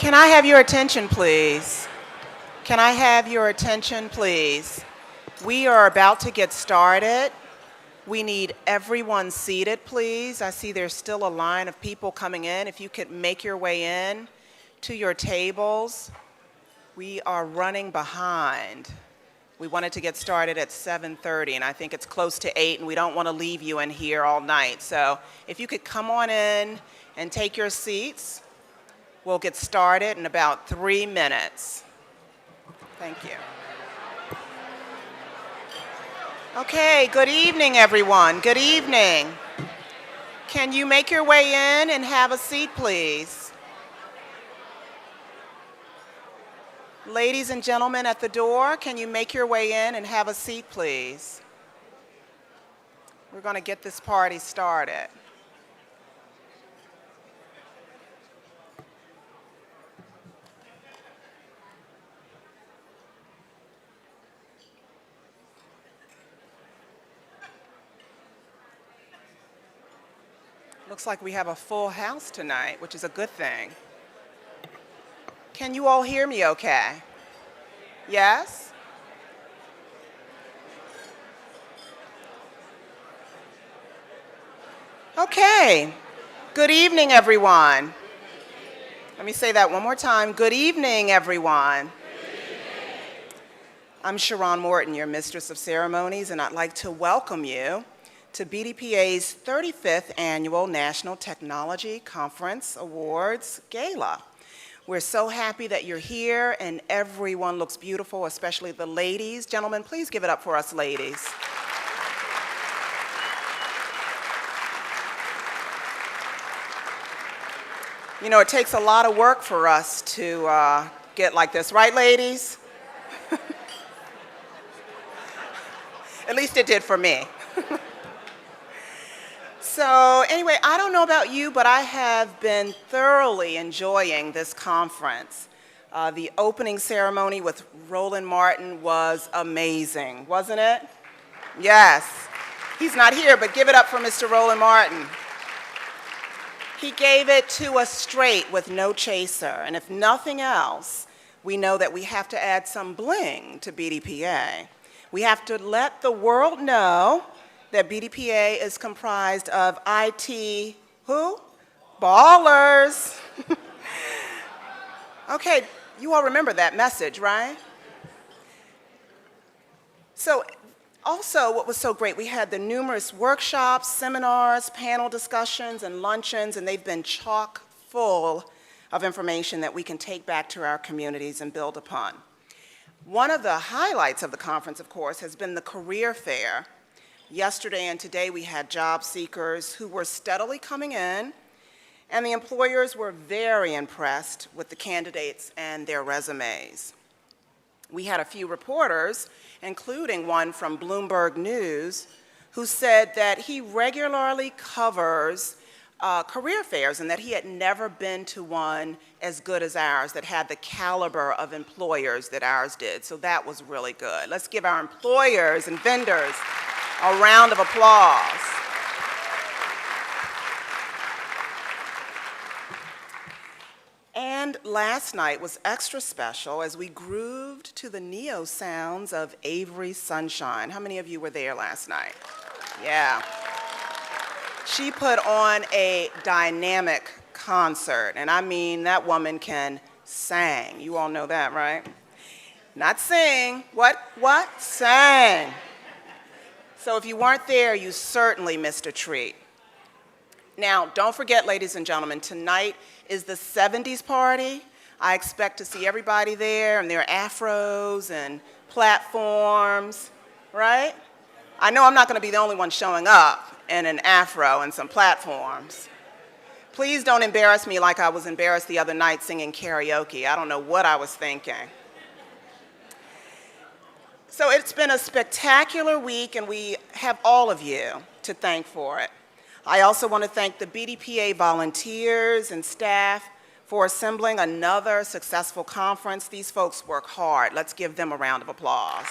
Can I have your attention, please? Can I have your attention, please? We are about to get started. We need everyone seated, please. I see there's still a line of people coming in. If you could make your way in to your tables. We are running behind. We wanted to get started at 7:30, and I think it's close to 8, and we don't want to leave you in here all night. So if you could come on in and take your seats, we'll get started in about 3 minutes. Thank you. Okay, good evening, everyone. Good evening. Can you make your way in and have a seat, please? Ladies and gentlemen at the door, can you make your way in and have a seat, please? We're going to get this party started. Looks like we have a full house tonight, which is a good thing. Can you all hear me okay? Yes? Okay. Good evening, everyone. Let me say that one more time. Good evening, everyone. I'm Sharrarne Morton, your Mistress of Ceremonies, and I'd like to welcome you to BDPA's 35th Annual National Technology Conference Awards Gala. We're so happy that you're here, and everyone looks beautiful, especially the ladies. Gentlemen, please give it up for us ladies. You know, it takes a lot of work for us to get like this, right, ladies? At least it did for me. So anyway, I don't know about you, but I have been thoroughly enjoying this conference. The opening ceremony with Roland Martin was amazing, wasn't it? Yes. He's not here, but give it up for Mr. Roland Martin. He gave it to us straight with no chaser, and if nothing else, we know that we have to add some bling to BDPA. We have to let the world know that BDPA is comprised of IT, who? Ballers. Okay, you all remember that message, right? So also what was so great, we had the numerous workshops, seminars, panel discussions, and luncheons, and they've been chock full of information that we can take back to our communities and build upon. One of the highlights of the conference, of course, has been the career fair. Yesterday and today we had job seekers who were steadily coming in, and the employers were very impressed with the candidates and their resumes. We had a few reporters, including one from Bloomberg News, who said that he regularly covers career fairs and that he had never been to one as good as ours, that had the caliber of employers that ours did. So that was really good. Let's give our employers and vendors a round of applause. And last night was extra special as we grooved to the neo sounds of Avery Sunshine. How many of you were there last night? Yeah. She put on a dynamic concert, and I mean that woman can sing. You all know that, right? Not sing. What? Sang. So if you weren't there, you certainly missed a treat. Now, don't forget, ladies and gentlemen, tonight is the 70s party. I expect to see everybody there and their afros and platforms, right? I know I'm not going to be the only one showing up in an afro and some platforms. Please don't embarrass me like I was embarrassed the other night singing karaoke. I don't know what I was thinking. So it's been a spectacular week, and we have all of you to thank for it. I also want to thank the BDPA volunteers and staff for assembling another successful conference. These folks work hard. Let's give them a round of applause.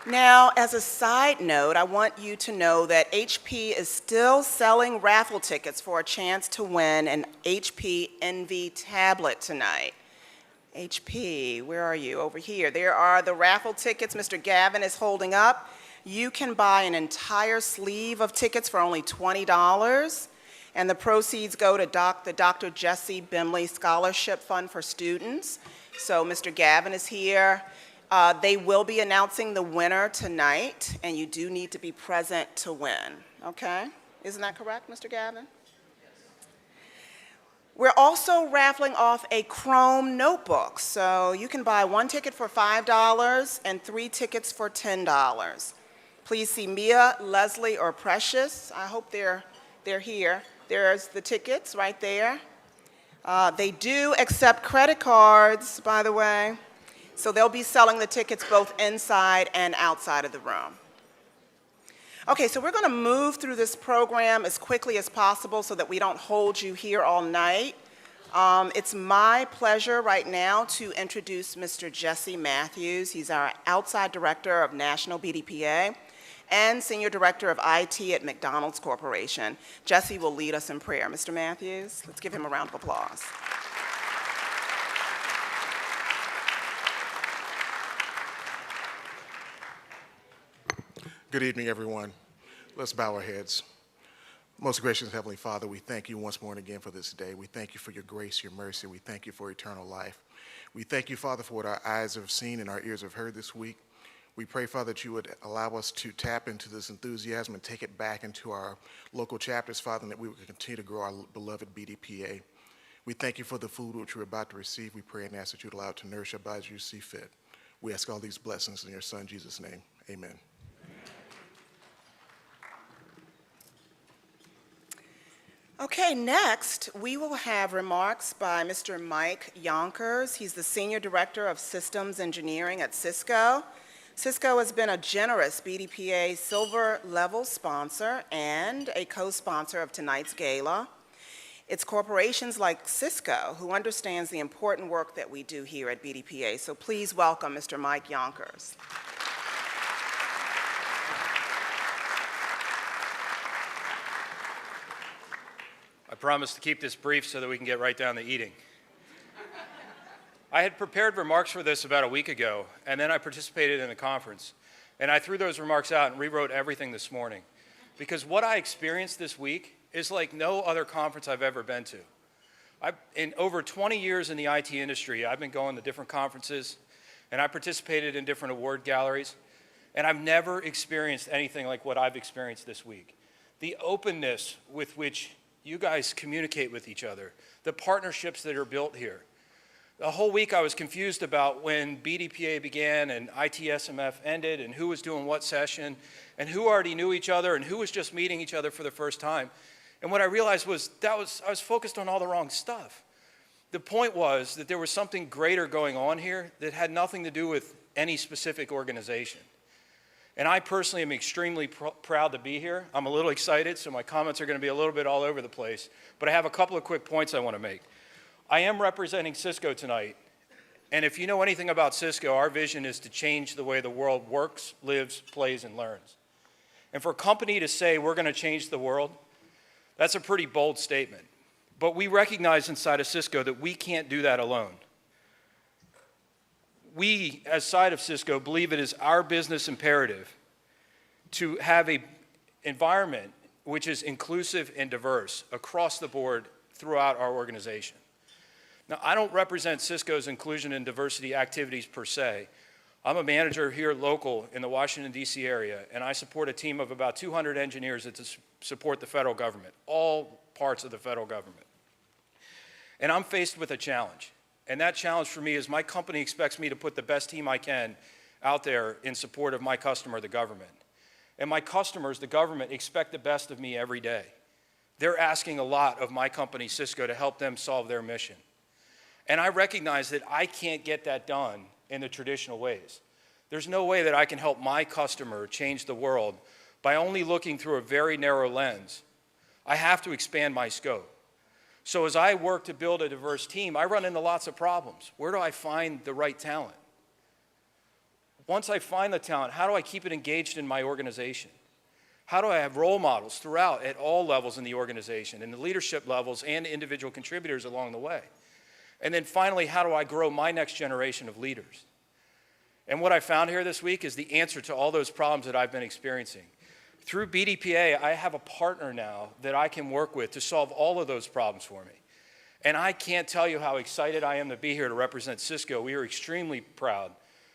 Now, as a side note, I want you to know that HP is still selling raffle tickets for a chance to win an HP Envy tablet tonight. HP, where are you? Over here. There are the raffle tickets Mr. Gavin is holding up. You can buy an entire sleeve of tickets for only $20, and the proceeds go to the Dr. Jesse Bimley Scholarship Fund for Students. So Mr. Gavin is here. They will be announcing the winner tonight, and you do need to be present to win, okay? Isn't that correct, Mr. Gavin? We're also raffling off a Chrome notebook, so you can buy one ticket for $5 and 3 tickets for $10. Please see Mia, Leslie, or Precious. I hope they're here. There's the tickets right there. They do accept credit cards, by the way. So they'll be selling the tickets both inside and outside of the room. Okay, so we're going to move through this program as quickly as possible so that we don't hold you here all night. It's my pleasure right now to introduce Mr. Jesse Matthews. He's our outside director of National BDPA and Senior Director of IT at McDonald's Corporation. Jesse will lead us in prayer. Mr. Matthews, let's give him a round of applause. Good evening, everyone. Let's bow our heads. Most gracious Heavenly Father, we thank you once more and again for this day. We thank you for your grace, your mercy. We thank you for eternal life. We thank you, Father, for what our eyes have seen and our ears have heard this week. We pray, Father, that you would allow us to tap into this enthusiasm and take it back into our local chapters, Father, and that we would continue to grow our beloved BDPA. We thank you for the food which we're about to receive. We pray and ask that you would allow it to nourish our bodies as you see fit. We ask all these blessings in your Son, Jesus' name. Amen. Okay, next we will have remarks by Mr. Mike Yonkers. He's the Senior Director of Systems Engineering at Cisco. Cisco has been a generous BDPA Silver Level sponsor and a co-sponsor of tonight's gala. It's corporations like Cisco who understands the important work that we do here at BDPA, so please welcome Mr. Mike Yonkers. I promise to keep this brief so that we can get right down to eating. I had prepared remarks for this about a week ago, and then I participated in the conference. And I threw those remarks out and rewrote everything this morning. Because what I experienced this week is like no other conference I've ever been to. In over 20 years in the IT industry, I've been going to different conferences, and I participated in different award galleries, and I've never experienced anything like what I've experienced this week. The openness with which you guys communicate with each other, the partnerships that are built here. The whole week I was confused about when BDPA began and ITSMF ended and who was doing what session and who already knew each other and who was just meeting each other for the first time. And what I realized was I was focused on all the wrong stuff. The point was that there was something greater going on here that had nothing to do with any specific organization. And I personally am extremely proud to be here. I'm a little excited, so my comments are going to be a little bit all over the place. But I have a couple of quick points I want to make. I am representing Cisco tonight. And if you know anything about Cisco, our vision is to change the way the world works, lives, plays, and learns. And for a company to say we're going to change the world, that's a pretty bold statement. But we recognize inside of Cisco that we can't do that alone. We, as side of Cisco, believe it is our business imperative to have an environment which is inclusive and diverse across the board throughout our organization. Now, I don't represent Cisco's inclusion and diversity activities per se. I'm a manager here local in the Washington, D.C. area, and I support a team of about 200 engineers that support the federal government, all parts of the federal government. And I'm faced with a challenge. And that challenge for me is my company expects me to put the best team I can out there in support of my customer, the government. And my customers, the government, expect the best of me every day. They're asking a lot of my company, Cisco, to help them solve their mission. And I recognize that I can't get that done in the traditional ways. There's no way that I can help my customer change the world by only looking through a very narrow lens. I have to expand my scope. So as I work to build a diverse team, I run into lots of problems. Where do I find the right talent? Once I find the talent, how do I keep it engaged in my organization? How do I have role models throughout at all levels in the organization, in the leadership levels and individual contributors along the way? And then finally, how do I grow my next generation of leaders? And what I found here this week is the answer to all those problems that I've been experiencing. Through BDPA, I have a partner now that I can work with to solve all of those problems for me. And I can't tell you how excited I am to be here to represent Cisco. We are extremely proud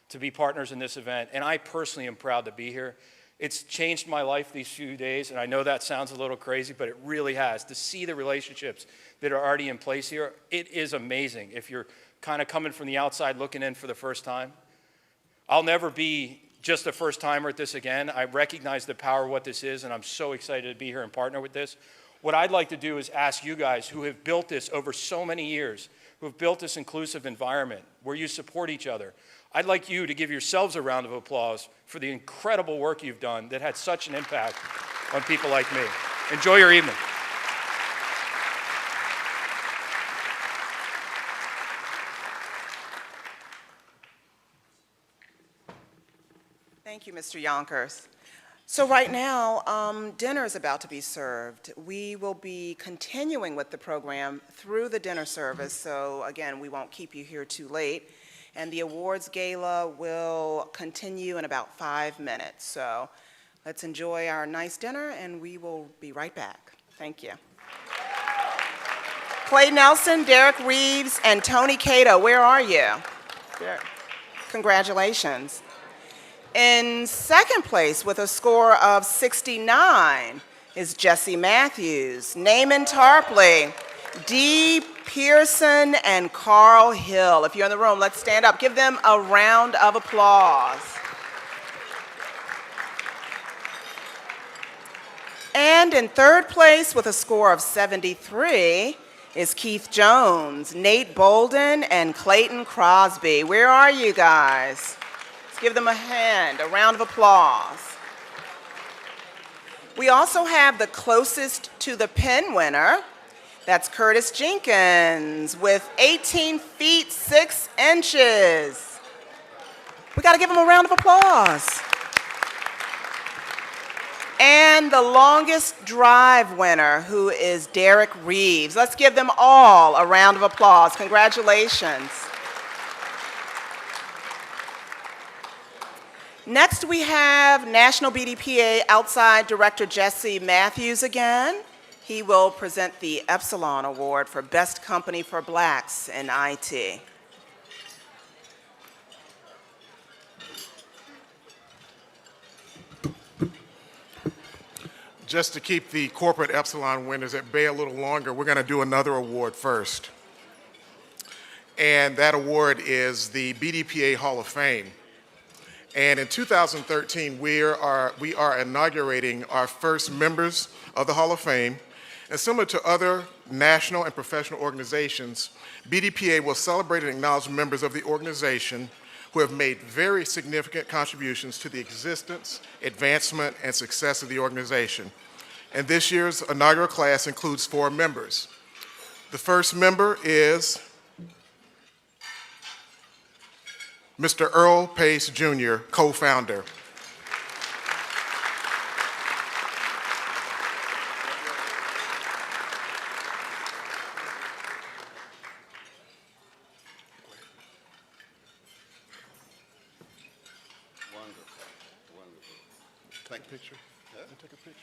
to be partners in this event, and I personally am proud to be here. It's changed my life these few days, and I know that sounds a little crazy, but it really has. To see the relationships that are already in place here, it is amazing if you're kind of coming from the outside looking in for the first time. I'll never be just a first timer at this again. I recognize the power of what this is, and I'm so excited to be here and partner with this. What I'd like to do is ask you guys who have built this over so many years, who have built this inclusive environment where you support each other, I'd like you to give yourselves a round of applause for the incredible work you've done that had such an impact on people like me. Enjoy your evening. Thank you, Mr. Yonkers. So right now, dinner is about to be served. We will be continuing with the program through the dinner service, so again, we won't keep you here too late. And the Awards Gala will continue in about 5 minutes. So let's enjoy our nice dinner, and we will be right back. Thank you. Clay Nelson, Derek Reeves, and Tony Cato, where are you? Derek. Congratulations. In second place with a score of 69 is Jesse Matthews, Naaman Tarpley, Dee Pearson, and Carl Hill. If you're in the room, let's stand up. Give them a round of applause. And in third place with a score of 73 is Keith Jones, Nate Bolden, and Clayton Crosby. Where are you guys? Let's give them a hand, a round of applause. We also have the closest to the pin winner. That's Curtis Jenkins with 18 feet 6 inches. We got to give him a round of applause. And the longest drive winner, who is Derek Reeves. Let's give them all a round of applause. Congratulations. Next, we have National BDPA Outside Director Jesse Matthews again. He will present the Epsilon Award for Best Company for Blacks in IT. Just to keep the corporate Epsilon winners at bay a little longer, we're going to do another award first. And that award is the BDPA Hall of Fame. And in 2013, we are inaugurating our first members of the Hall of Fame. And similar to other national and professional organizations, BDPA will celebrate and acknowledge members of the organization who have made very significant contributions to the existence, advancement, and success of the organization. And this year's inaugural class includes 4 members. The first member is Mr. Earl Pace Jr., co-founder. Take a picture. Yeah. Take a picture.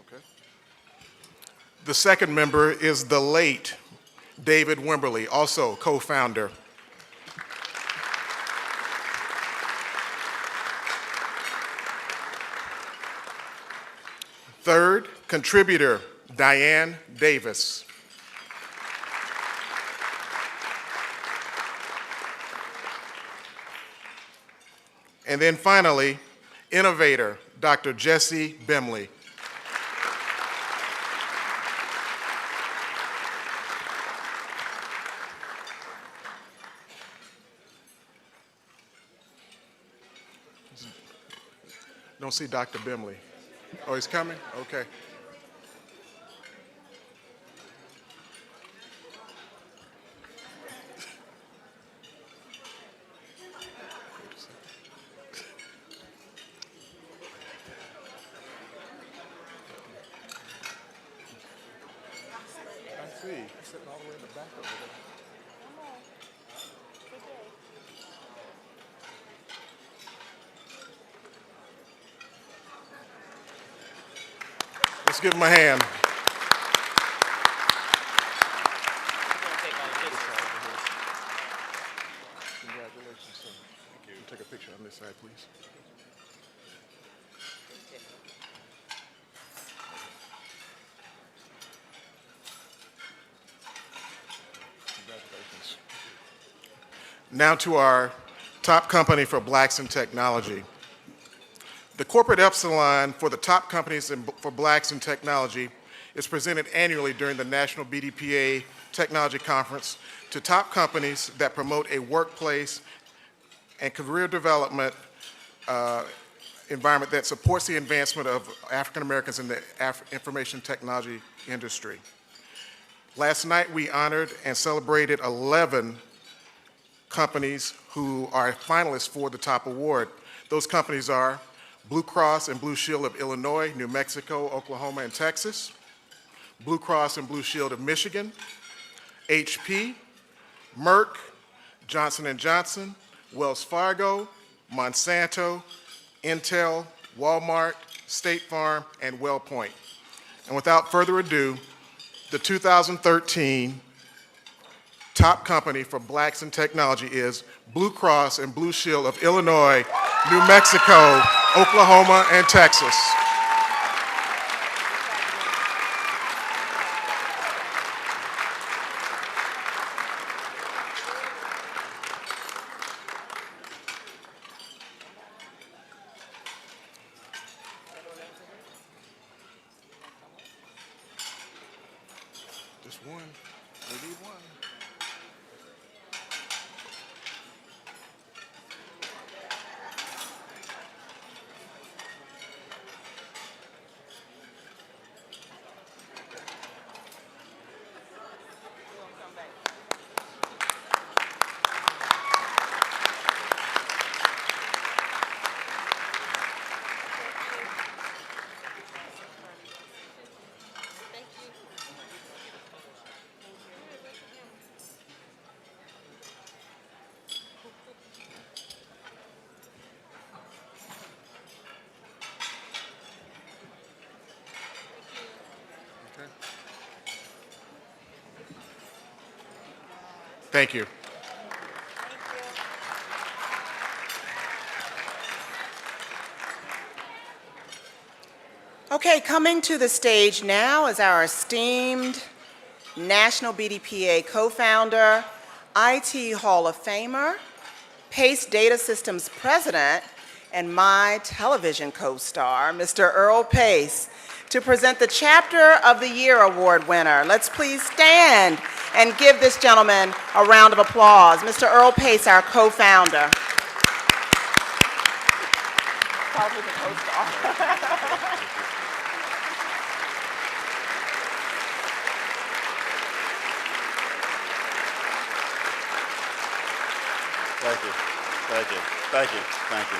Okay. The second member is the late David Wimberly, also co-founder. Third, contributor Diane Davis. And then finally, innovator, Dr. Jesse Bemley. Don't see Dr. Bemley. Oh, he's coming? Okay. see. He's sitting all the way in the back over there. Let's give him a hand. Congratulations, sir. Thank you. Take a picture on this side, please. Congratulations. Now to our top company for blacks in technology. The corporate epsilon for the top companies for blacks in technology is presented annually during the National BDPA Technology Conference to top companies that promote a workplace and career development environment that supports the advancement of African Americans in the information technology industry. Last night we honored and celebrated 11 companies who are finalists for the top award. Those companies are Blue Cross and Blue Shield of Illinois, New Mexico, Oklahoma, and Texas, Blue Cross and Blue Shield of Michigan, HP, Merck, Johnson & Johnson, Wells Fargo, Monsanto, Intel, Walmart, State Farm, and WellPoint. And without further ado, the 2013 top company for blacks in technology is Blue Cross and Blue Shield of Illinois, New Mexico, Oklahoma, and Texas. Just one. We need one. Thank you. Okay, coming to the stage now is our esteemed National BDPA co-founder, IT Hall of Famer, Pace Data Systems President, and my television co-star, Mr. Earl Pace, to present the Chapter of the Year Award winner. Let's please stand and give this gentleman a round of applause. Mr. Earl Pace, our co-founder. Probably the co-star. Thank you, thank you, thank you, thank you.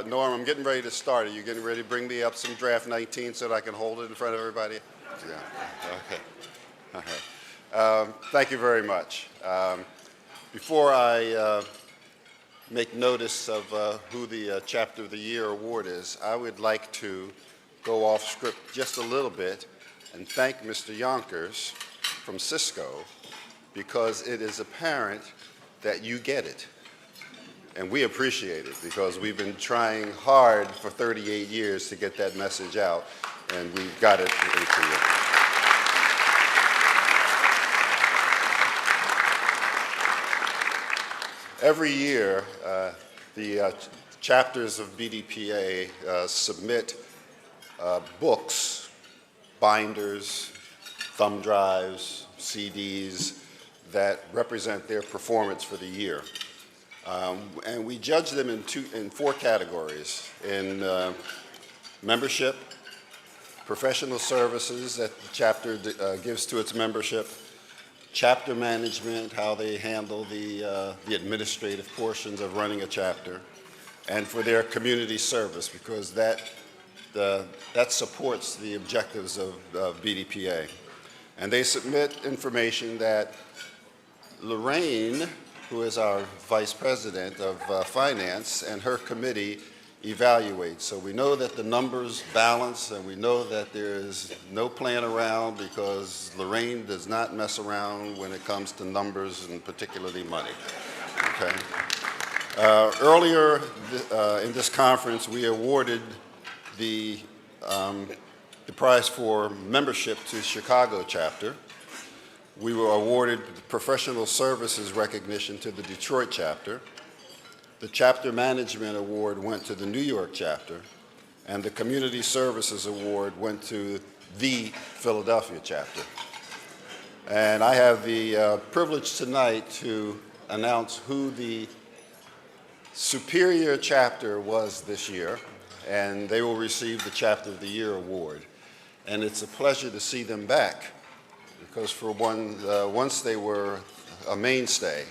Norm, I'm getting ready to start. Are you getting ready to bring me up some draft 19 so that I can hold it in front of everybody? Yeah, okay, all right. Thank you very much. Before I make notice of who the Chapter of the Year award is, I would like to go off script just a little bit and thank Mr. Yonkers from Cisco, because it is apparent that you get it. And we appreciate it, because we've been trying hard for 38 years to get that message out, and we've got it into you. Every year, the chapters of BDPA submit books, binders, thumb drives, CDs, that represent their performance for the year. And we judge them in four categories: in membership, professional services that the chapter gives to its membership, chapter management, how they handle the administrative portions of running a chapter, and for their community service, because that that supports the objectives of BDPA. And they submit information that Lorraine, who is our Vice President of Finance, and her committee evaluate. So we know that the numbers balance, and we know that there is no playing around because Lorraine does not mess around when it comes to numbers and particularly money. Okay. Earlier in this conference, we awarded the prize for membership to Chicago chapter. We were awarded professional services recognition to the Detroit chapter. The chapter management award went to the New York chapter, and the community services award went to the Philadelphia chapter. And I have the privilege tonight to announce who the superior chapter was this year, and they will receive the Chapter of the Year award. And it's a pleasure to see them back, because for one, once they were a mainstay,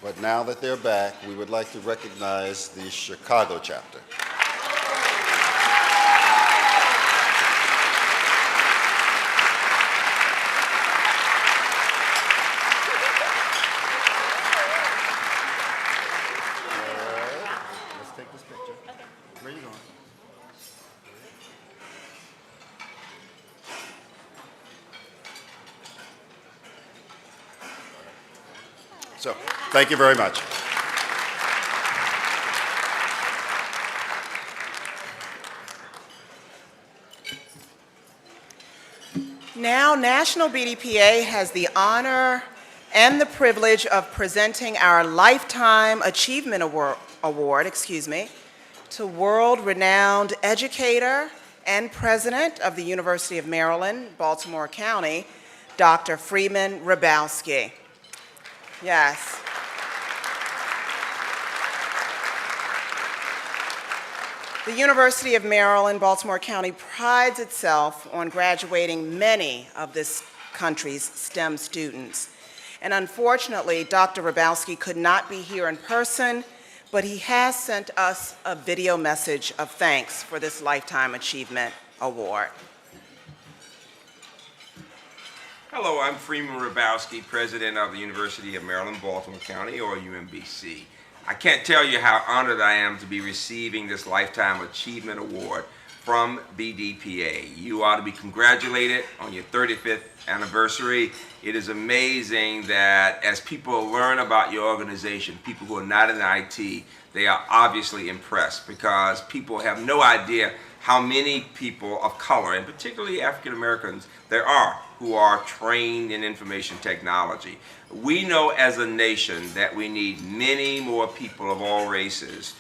but now that they're back, we would like to recognize the Chicago chapter. Let's take this picture. Where are you going? So, thank you very much. Now, National BDPA has the honor and the privilege of presenting our Lifetime Achievement Award, to world-renowned educator and president of the University of Maryland, Baltimore County, Dr. Freeman Hrabowski. Yes. The University of Maryland, Baltimore County prides itself on graduating many of this country's STEM students. And unfortunately, Dr. Hrabowski could not be here in person, but he has sent us a video message of thanks for this Lifetime Achievement Award. Hello, I'm Freeman Hrabowski, president of the University of Maryland, Baltimore County, or UMBC. I can't tell you how honored I am to be receiving this Lifetime Achievement Award from BDPA. You ought to be congratulated on your 35th anniversary. It is amazing that as people learn about your organization, people who are not in IT, they are obviously impressed, because people have no idea how many people of color, and particularly African Americans, there are who are trained in information technology. We know as a nation that we need many more people of all races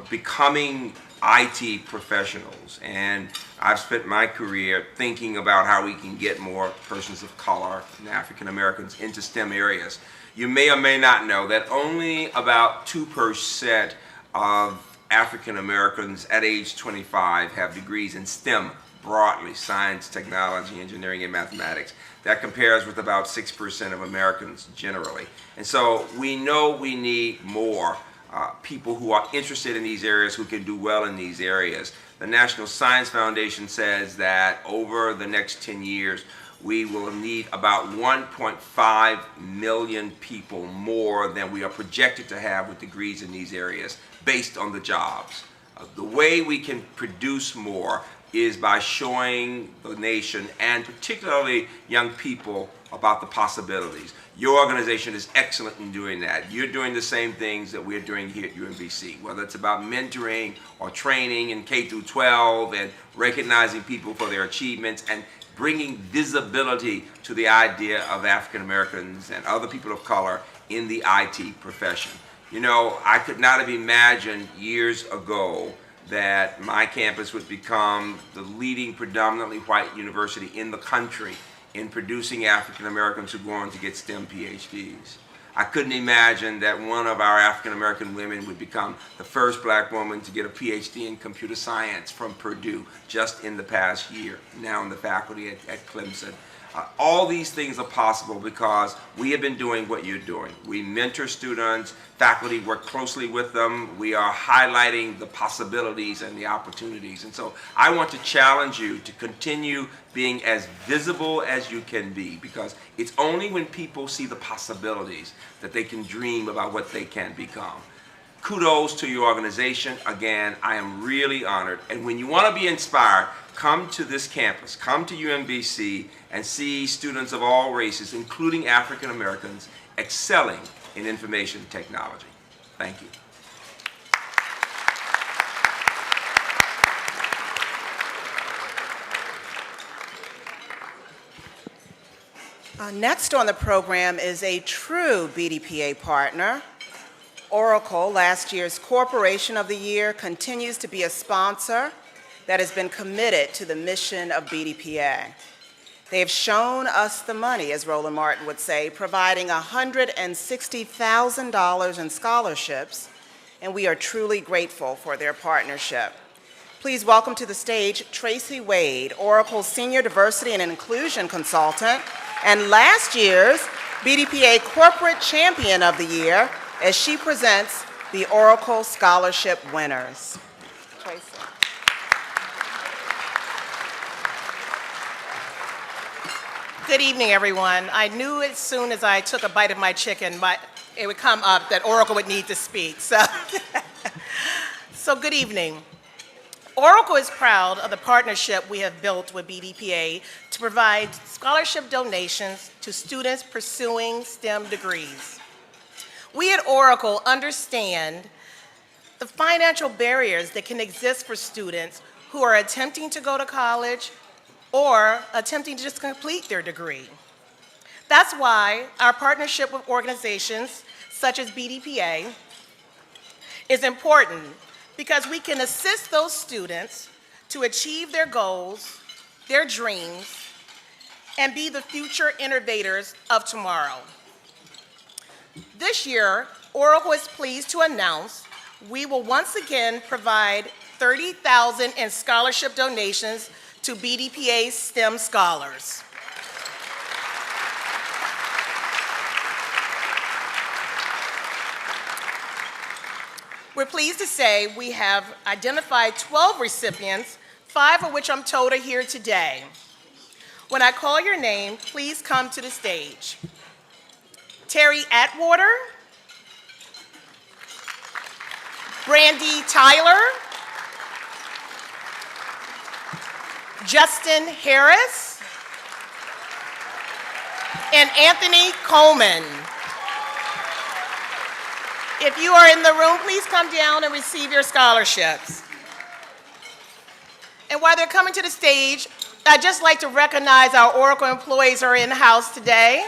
becoming IT professionals, and I've spent my career thinking about how we can get more persons of color and African Americans into STEM areas. You may or may not know that only about 2% of African Americans at age 25 have degrees in STEM broadly: science, technology, engineering, and mathematics. That compares with about 6% of Americans generally. And so we know we need more people who are interested in these areas, who can do well in these areas. The National Science Foundation says that over the next 10 years, we will need about 1.5 million people more than we are projected to have with degrees in these areas based on the jobs. The way we can produce more is by showing the nation, and particularly young people, about the possibilities. Your organization is excellent in doing that. You're doing the same things that we're doing here at UMBC, whether it's about mentoring or training in K through 12 and recognizing people for their achievements and bringing visibility to the idea of African Americans and other people of color in the IT profession. You know, I could not have imagined years ago that my campus would become the leading predominantly white university in the country in producing African Americans who go on to get STEM PhDs. I couldn't imagine that one of our African American women would become the first black woman to get a PhD in computer science from Purdue just in the past year, now in the faculty at Clemson. All these things are possible because we have been doing what you're doing. We mentor students, faculty work closely with them. We are highlighting the possibilities and the opportunities. And so I want to challenge you to continue being as visible as you can be, because it's only when people see the possibilities that they can dream about what they can become. Kudos to your organization. Again, I am really honored. And when you want to be inspired, come to this campus, come to UMBC and see students of all races, including African Americans, excelling in information technology. Thank you. Next on the program is a true BDPA partner. Oracle, last year's Corporation of the Year, continues to be a sponsor that has been committed to the mission of BDPA. They have shown us the money, as Roland Martin would say, providing $160,000 in scholarships, and we are truly grateful for their partnership. Please welcome to the stage Tracy Wade, Oracle's Senior Diversity and Inclusion Consultant, and last year's BDPA Corporate Champion of the Year, as she presents the Oracle Scholarship winners. Tracy. Good evening, everyone. I knew as soon as I took a bite of my chicken, it would come up that Oracle would need to speak. So good evening. Oracle is proud of the partnership we have built with BDPA to provide scholarship donations to students pursuing STEM degrees. We at Oracle understand the financial barriers that can exist for students who are attempting to go to college or attempting to just complete their degree. That's why our partnership with organizations such as BDPA is important, because we can assist those students to achieve their goals, their dreams, and be the future innovators of tomorrow. This year, Oracle is pleased to announce we will once again provide $30,000 in scholarship donations to BDPA STEM scholars. We're pleased to say we have identified 12 recipients, 5 of which I'm told are here today. When I call your name, please come to the stage. Terry Atwater, Brandy Tyler, Justin Harris, and Anthony Coleman. If you are in the room, please come down and receive your scholarships. And while they're coming to the stage, I'd just like to recognize our Oracle employees who are in the house today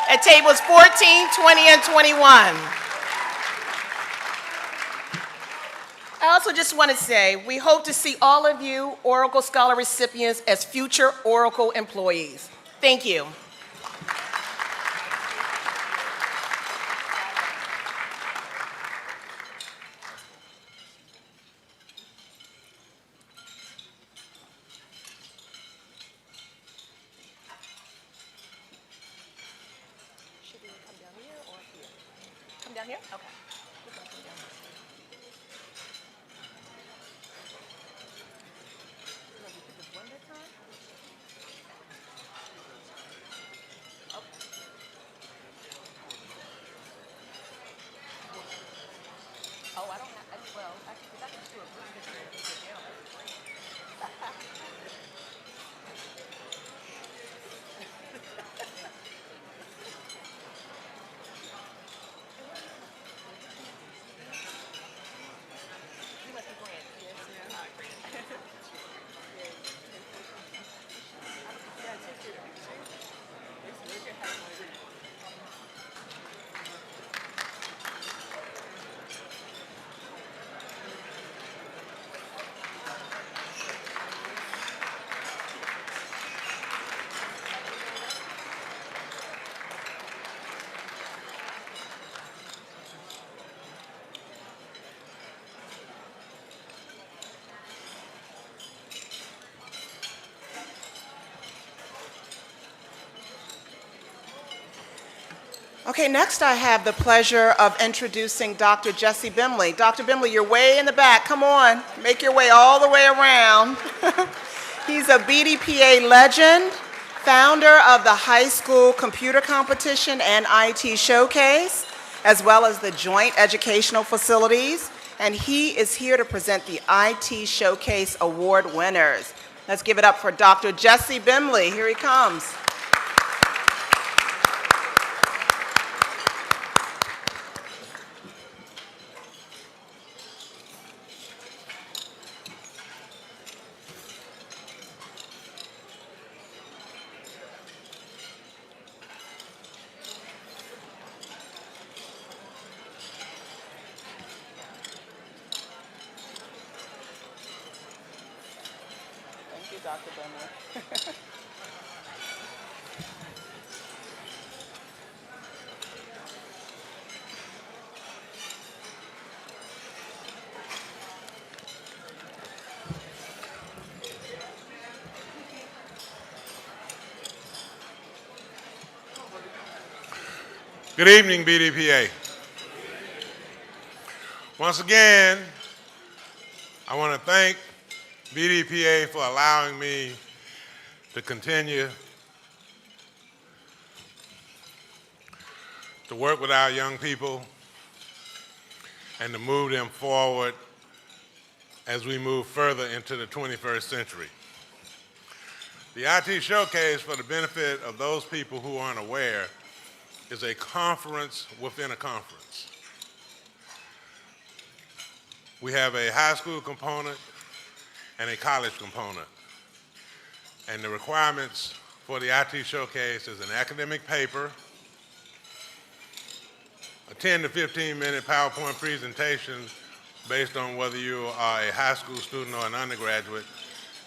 at tables 14, 20, and 21. I also just want to say we hope to see all of you Oracle Scholar recipients as future Oracle employees. Thank you. Down here? Okay. Oh, I don't have, well, actually, I can just do a group picture and take it down. Okay, next I have the pleasure of introducing Dr. Jesse Bimley. Dr. Bimley, you're way in the back. Come on, make your way all the way around. He's a BDPA legend, founder of the High School Computer Competition and IT Showcase, as well as the Joint Educational Facilities, and he is here to present the IT Showcase Award winners. Let's give it up for Dr. Jesse Bimley. Here he comes. Thank you, Dr. Bimley. Good evening, BDPA. Once again, I want to thank BDPA for allowing me to continue to work with our young people and to move them forward as we move further into the 21st century. The IT Showcase, for the benefit of those people who aren't aware, is a conference within a conference. We have a high school component and a college component. And the requirements for the IT Showcase is an academic paper, a 10 to 15 minute PowerPoint presentation based on whether you are a high school student or an undergraduate,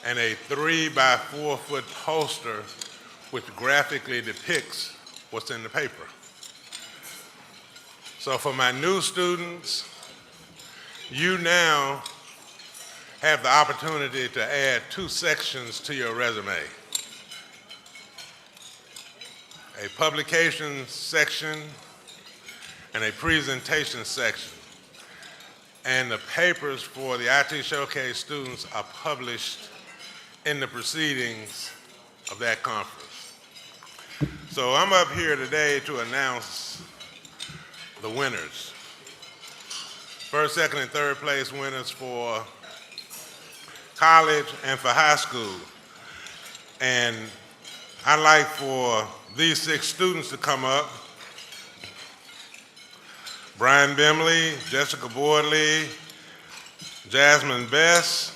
and a 3 by 4 foot poster which graphically depicts what's in the paper. So for my new students, you now have the opportunity to add 2 sections to your resume. A publication section and a presentation section. And the papers for the IT Showcase students are published in the proceedings of that conference. So I'm up here today to announce the winners. First, second, and third place winners for college and for high school. And I'd like for these 6 students to come up. Brian Bimley, Jessica Boardley, Jasmine Bess,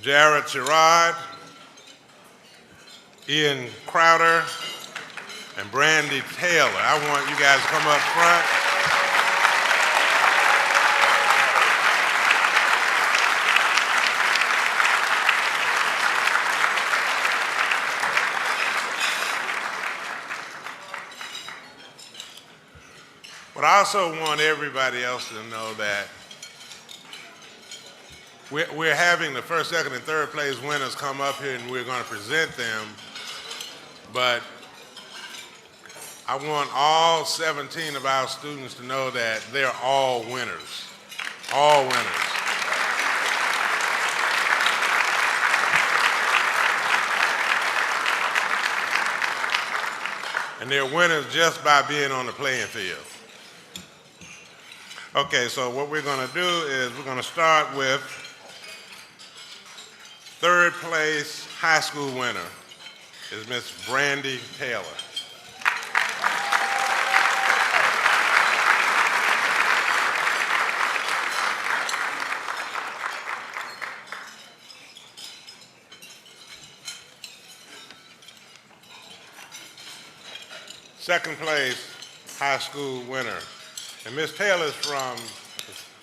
Jared Sherrod, Ian Crowder, and Brandy Taylor. I want you guys to come up front. But I also want everybody else to know that we're having the first, second, and third place winners come up here and we're going to present them. But I want all 17 of our students to know that they're all winners. All winners. And they're winners just by being on the playing field. Okay, so what we're going to do is we're going to start with third place high school winner is Miss Brandy Taylor. Second place high school winner. And Ms. Taylor's from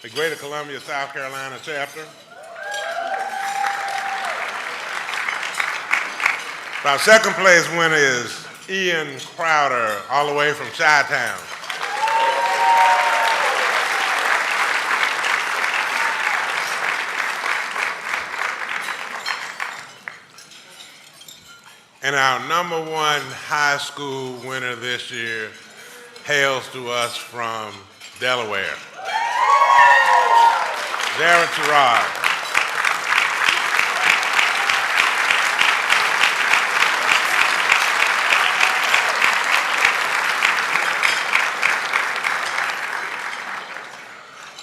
the Greater Columbia, South Carolina chapter. Our second place winner is Ian Crowder, all the way from Chi-Town. And our #1 high school winner this year hails to us from Delaware. Jared Sharrarne.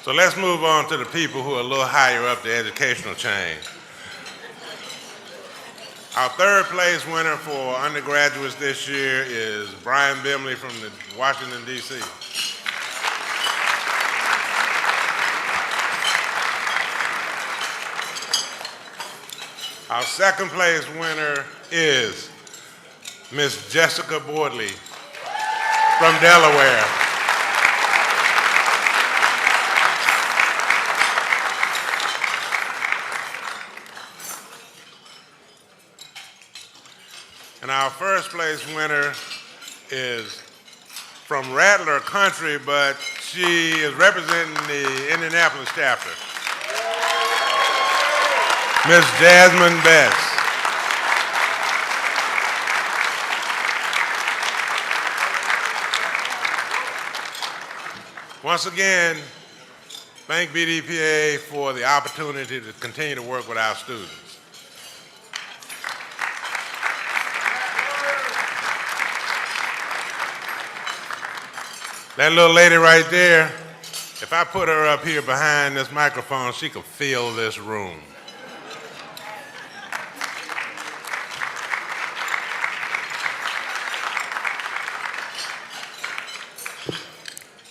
So let's move on to the people who are a little higher up the educational chain. Our third place winner for undergraduates this year is Brian Bimley from Washington, D.C. Our second place winner is Miss Jessica Bordley from Delaware. And our first place winner is from Rattler Country, but she is representing the Indianapolis chapter. Miss Jasmine Best. Once again, thank BDPA for the opportunity to continue to work with our students. That little lady right there, if I put her up here behind this microphone, she could fill this room.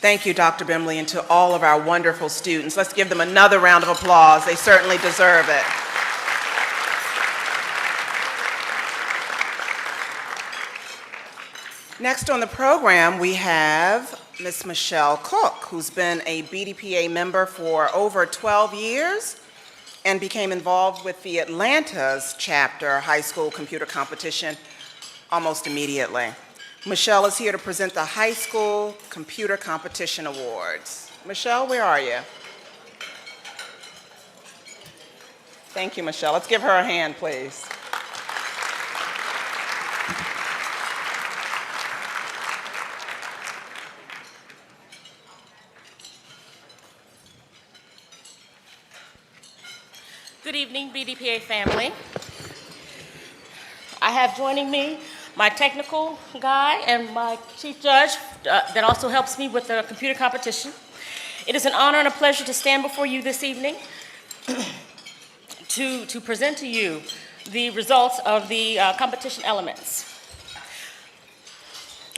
Thank you, Dr. Bimley, and to all of our wonderful students. Let's give them another round of applause. They certainly deserve it. Next on the program, we have Ms. Michelle Cook, who's been a BDPA member for over 12 years and became involved with the Atlanta's chapter high school computer competition almost immediately. Michelle is here to present the High School Computer Competition Awards. Michelle, where are you? Thank you, Michelle. Let's give her a hand, please. Good evening, BDPA family. I have joining me my technical guy and my chief judge that also helps me with the computer competition. It is an honor and a pleasure to stand before you this evening to present to you the results of the competition elements.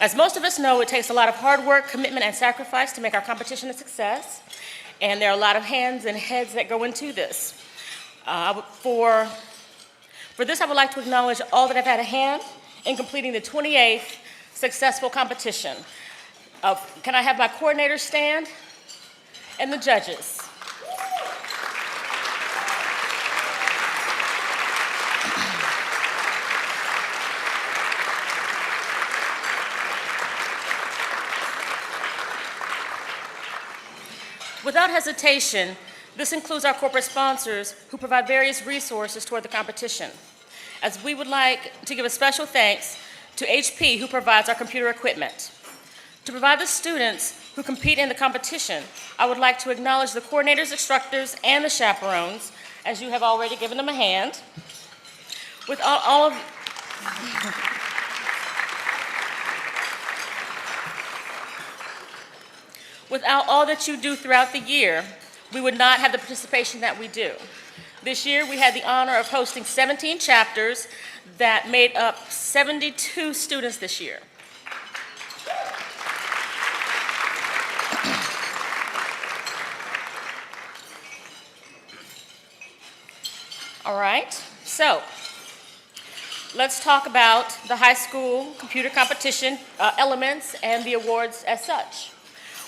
As most of us know, it takes a lot of hard work, commitment, and sacrifice to make our competition a success, and there are a lot of hands and heads that go into this. For this, I would like to acknowledge all that have had a hand in completing the 28th successful competition. Can I have my coordinators stand? And the judges. Without hesitation, this includes our corporate sponsors who provide various resources toward the competition, as we would like to give a special thanks to HP, who provides our computer equipment. To provide the students who compete in the competition, I would like to acknowledge the coordinators, instructors, and the chaperones, as you have already given them a hand. Without all that you do throughout the year, we would not have the participation that we do. This year, we had the honor of hosting 17 chapters that made up 72 students this year. All right, so let's talk about the high school computer competition elements and the awards as such.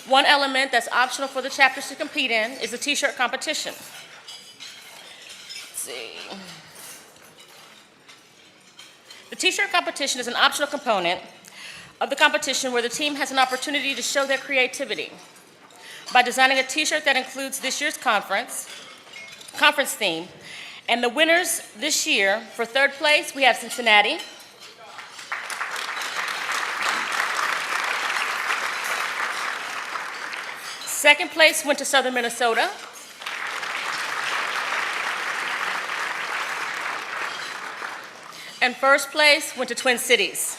One element that's optional for the chapters to compete in is the t-shirt competition. Let's see. The t-shirt competition is an optional component of the competition where the team has an opportunity to show their creativity by designing a t-shirt that includes this year's conference theme. And the winners this year, for third place, we have Cincinnati. Second place went to Southern Minnesota. And first place went to Twin Cities.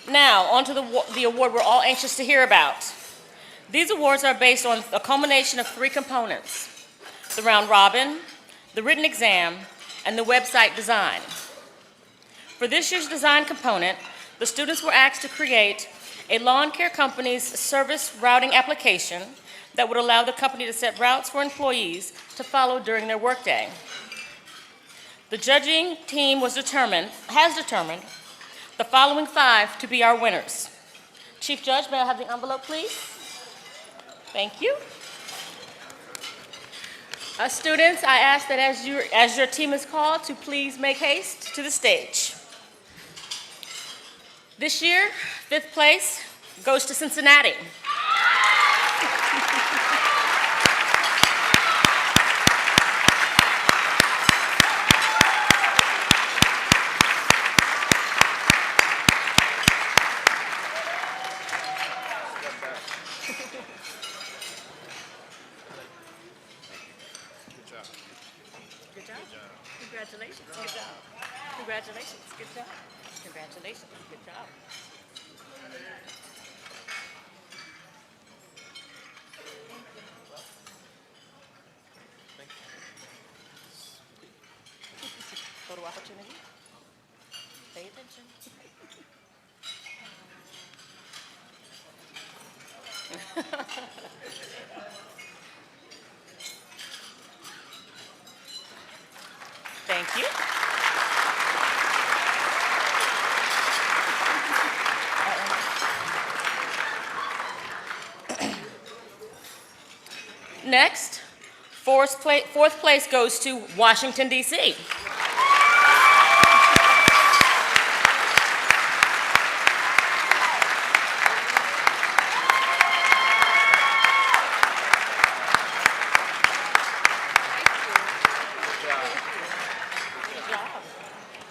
Now, on to the award we're all anxious to hear about. These awards are based on a culmination of 3 components: the round robin, the written exam, and the website design. For this year's design component, the students were asked to create a lawn care company's service routing application that would allow the company to set routes for employees to follow during their workday. The judging team has determined the following 5 to be our winners. Chief Judge, may I have the envelope, please? Thank you. Students, I ask that as your team is called, to please make haste to the stage. This year, 5th place goes to Cincinnati. Congratulations, good job. Congratulations, good job. Congratulations, good job. Photo opportunity. Pay attention. Thank you. Next, 4th place goes to Washington, D.C.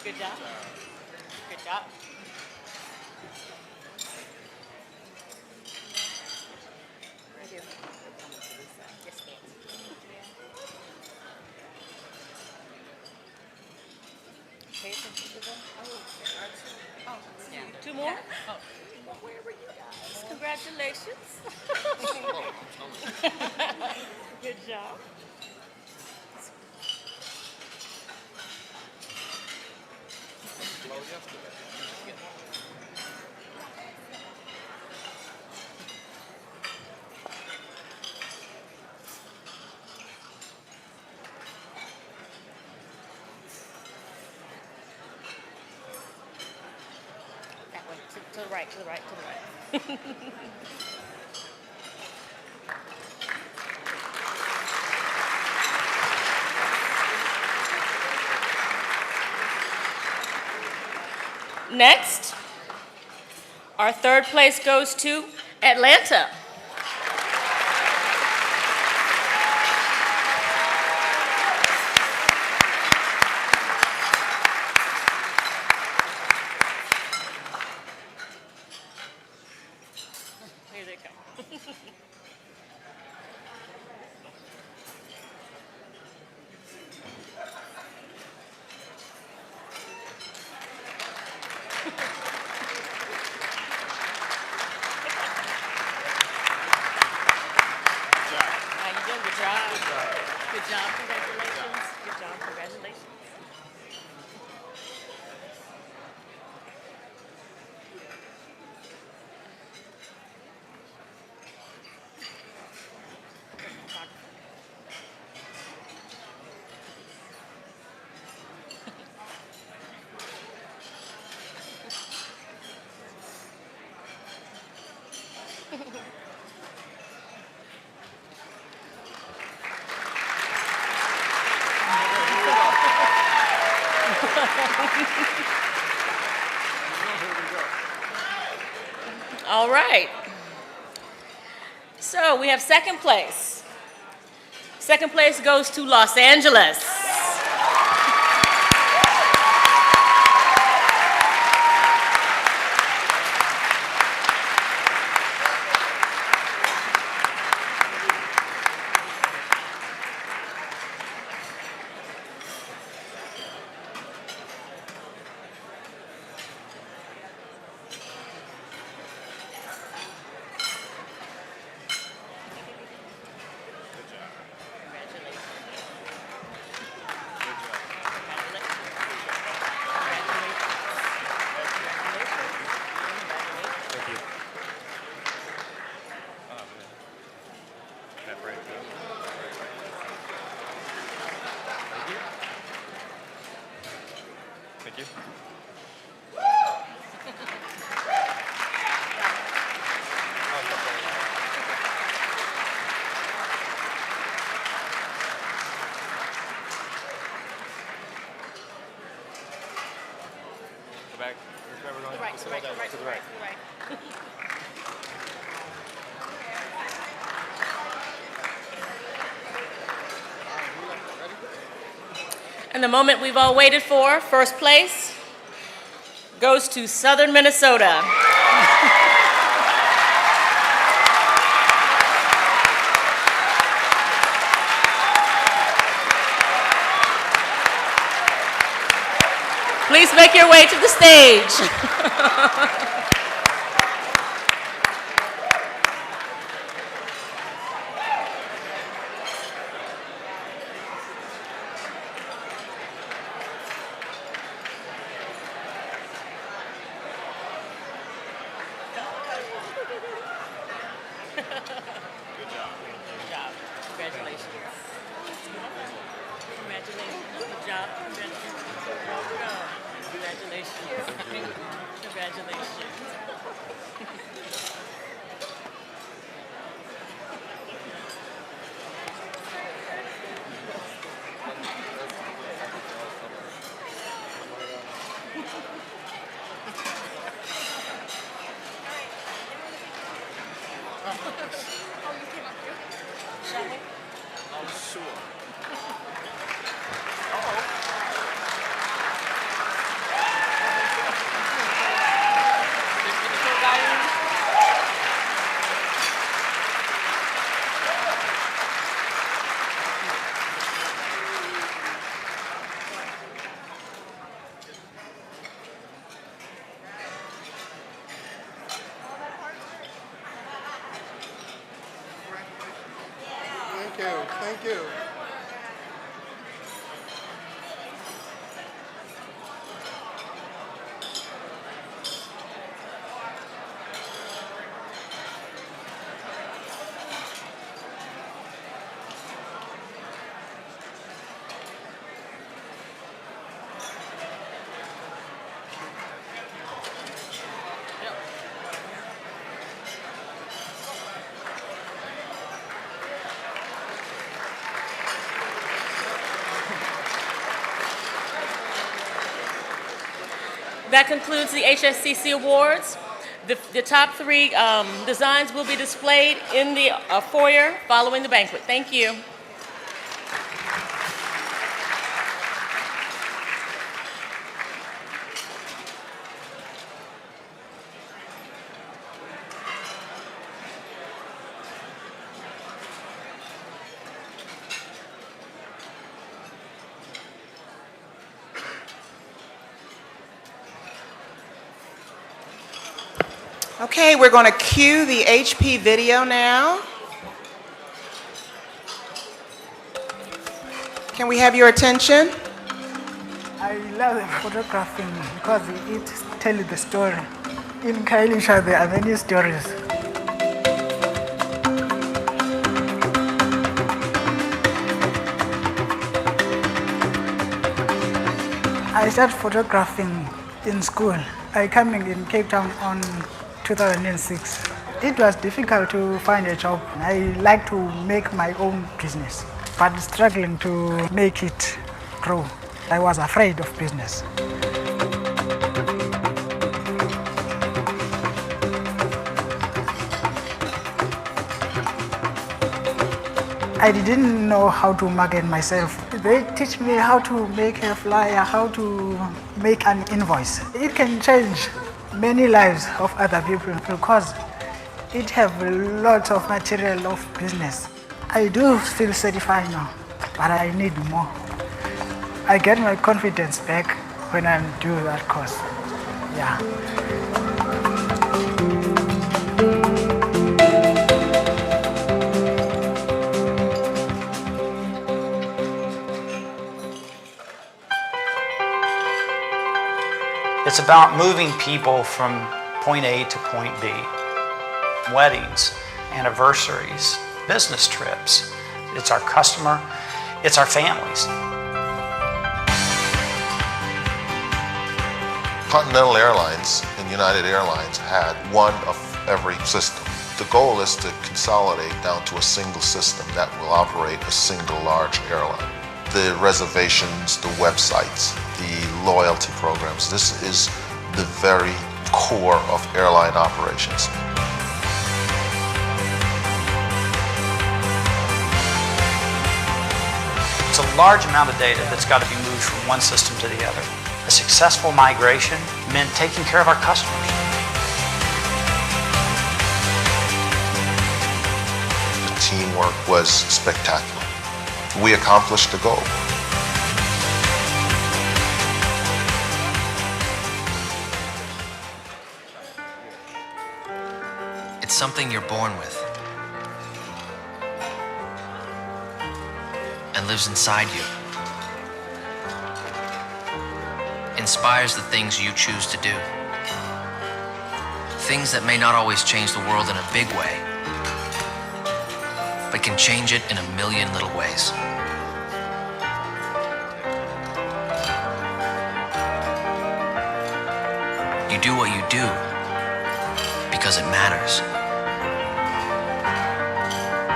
Good job. Good job. Right here. Yes, ma'am. Pay attention to them. Oh, yeah. 2 more? Oh. Where were you guys? Congratulations. Good job. That way, to the right, to the right, to the right. Next, our 3rd place goes to Atlanta. Here they come. How you doing? Good job. Good job. Congratulations. Good job. Congratulations. All right. So we have 2nd place. 2nd place goes to Los Angeles. Great. Thank you. Go back. Where we're going? To the right. To the right. And the moment we've all waited for, first place, goes to Southern Minnesota. Please make your way to the stage. Good job. Congratulations. Congratulations. Good job. Congratulations. Congratulations. Thank you. That concludes the HSCC Awards. The top three designs will be displayed in the foyer following the banquet. Thank you. Okay, we're going to cue the HP video now. Can we have your attention? I love photographing because it tells the story. In Kailisha, there are many stories. I started photographing in school. I came in Cape Town on 2006. It was difficult to find a job. I like to make my own business, but struggling to make it grow. I was afraid of business. I didn't know how to market myself. They teach me how to make a flyer, how to make an invoice. It can change many lives of other people because it have lots of material of business. I do feel satisfied now, but I need more. I get my confidence back when I do that course. Yeah. It's about moving people from point A to point B. Weddings, anniversaries, business trips. It's our customer, it's our families. Continental Airlines and United Airlines had one of every system. The goal is to consolidate down to a single system that will operate a single large airline. The reservations, the websites, the loyalty programs, this is the very core of airline operations. It's a large amount of data that's got to be moved from one system to the other. A successful migration meant taking care of our customers. The teamwork was spectacular. We accomplished the goal. It's something you're born with and lives inside you. Inspires the things you choose to do. Things that may not always change the world in a big way, but can change it in a million little ways. You do what you do because it matters.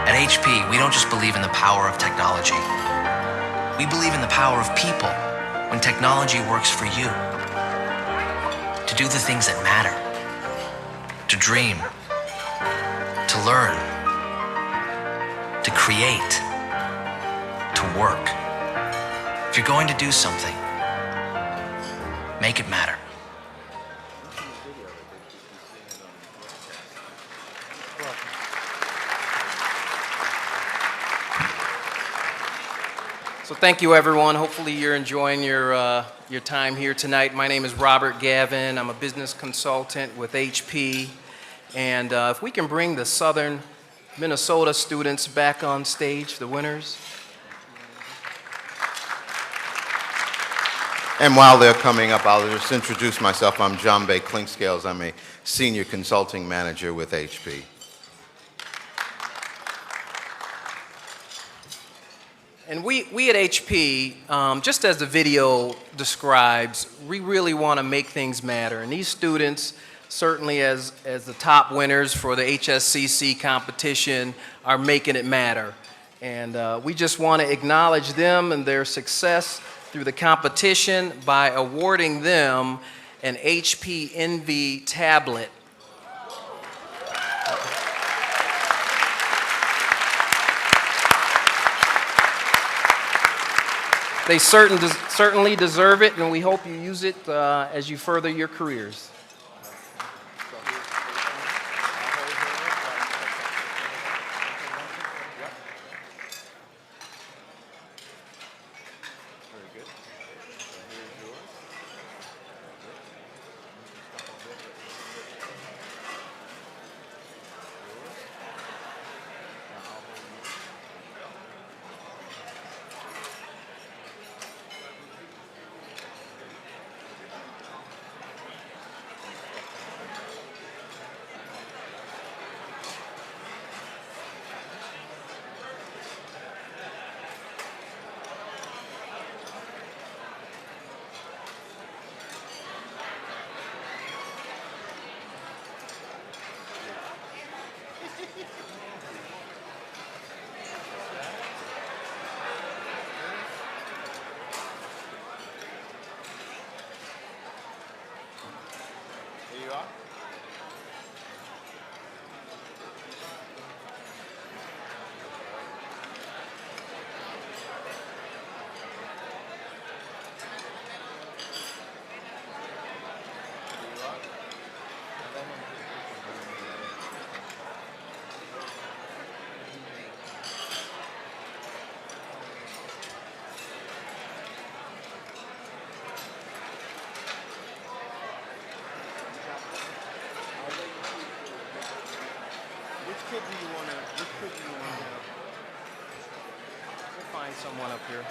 At HP, we don't just believe in the power of technology. We believe in the power of people when technology works for you. To do the things that matter. To dream. To learn. To create. To work. If you're going to do something, make it matter. So thank you, everyone. Hopefully you're enjoying your time here tonight. My name is Robert Gavin. I'm a business consultant with HP. And if we can bring the Southern Minnesota students back on stage, the winners. And while they're coming up, I'll just introduce myself. I'm John Bay Clinkscales. I'm a senior consulting manager with HP. And we at HP, just as the video describes, we really want to make things matter. And these students, certainly as the top winners for the HSCC competition, are making it matter. And we just want to acknowledge them and their success through the competition by awarding them an HP Envy tablet. They certainly deserve it, and we hope you use it as you further your careers. We'll find someone up here.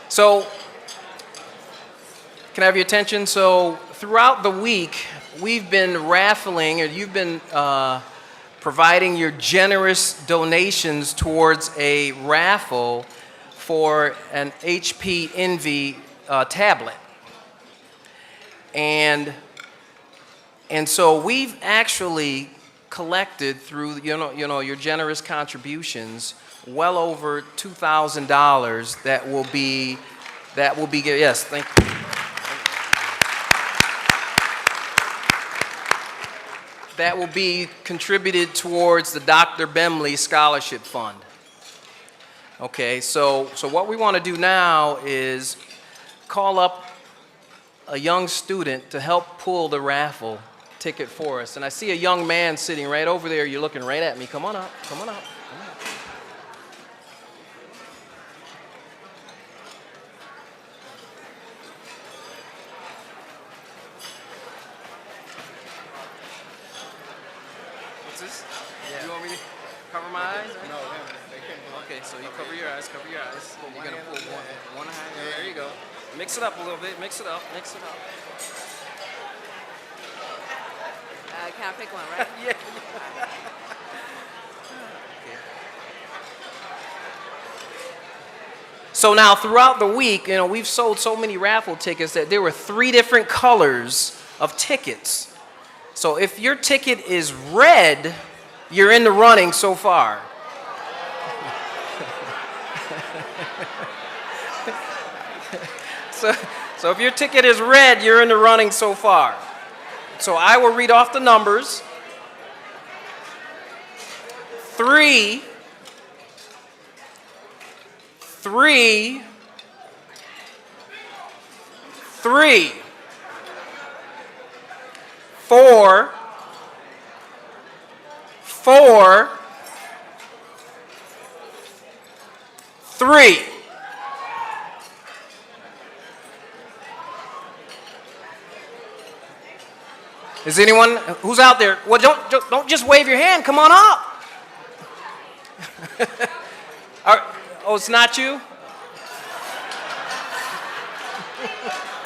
So, can I have your attention? So, throughout the week, we've been raffling, or you've been providing your generous donations towards a raffle for an HP Envy tablet. And so we've actually collected through your generous contributions well over $2,000 that will be yes, thank you. That will be contributed towards the Dr. Bemley Scholarship Fund. Okay, so what we want to do now is call up a young student to help pull the raffle ticket for us. And I see a young man sitting right over there. You're looking right at me. Come on up, come on up, come on up. What's this? Yeah. You want me to cover my eyes? No, they can't. Okay, so you cover your eyes, cover your eyes. You're gonna pull one hand. There you go. Mix it up a little bit, mix it up, mix it up. Can't pick one, right? Yeah. So now throughout the week, we've sold so many raffle tickets that there were 3 different colors of tickets. So if your ticket is red, you're in the running so far. So if your ticket is red, you're in the running so far. So I will read off the numbers. 3, 3, 3, 4, 4, 3. Is anyone who's out there? Well, don't just wave your hand. Come on up. Oh, it's not you?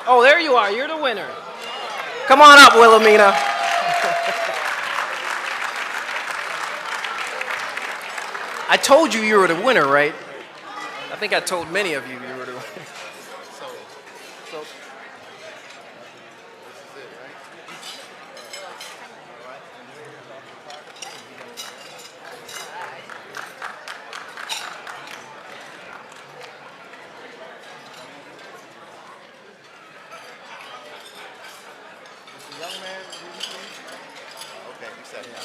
Oh, there you are. You're the winner. Come on up, Wilhelmina. I told you were the winner, right? I think I told many of you were the winner. So young man, okay, you said yeah.